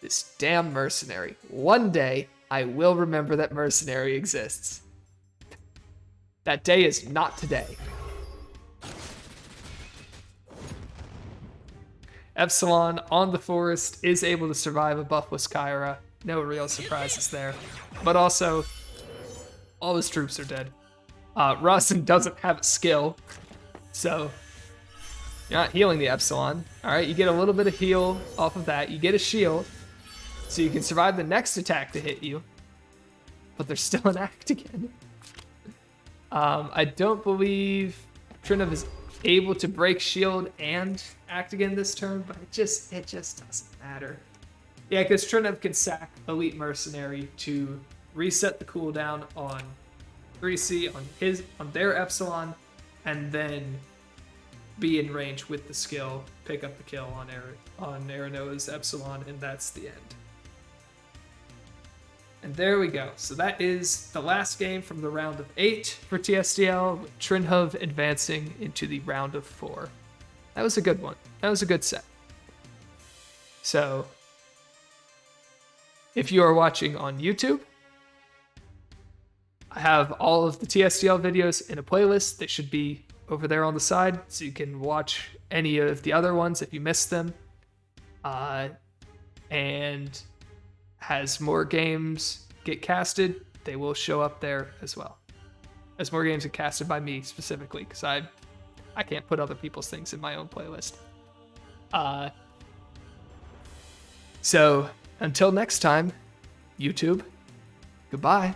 This damn Mercenary. One day, I will remember that Mercenary exists. That day is not today. Epsilon on the forest is able to survive a buffless Kyra. No real surprises there. But also, all his troops are dead. Rosin doesn't have a skill. So, you're not healing the Epsilon. Alright, you get a little bit of heal off of that. You get a shield, so you can survive the next attack to hit you. But there's still an act again. I don't believe Trinhuv is able to break shield and act again this turn, but it just doesn't matter. Yeah, because Trinhuv can sack Elite Mercenary to reset the cooldown on 3C on their Epsilon, and then be in range with the skill, pick up the kill on Aerinoa's Epsilon, and that's the end. And there we go. So that is the last game from the round of 8 for TSDL, with Trinhuv advancing into the round of 4. That was a good one. That was a good set. So, if you are watching on YouTube, I have all of the TSDL videos in a playlist. They should be over there on the side, so you can watch any of the other ones if you missed them. And as more games get casted, they will show up there as well. As more games get casted by me specifically, because I can't put other people's things in my own playlist. So, until next time, YouTube, goodbye.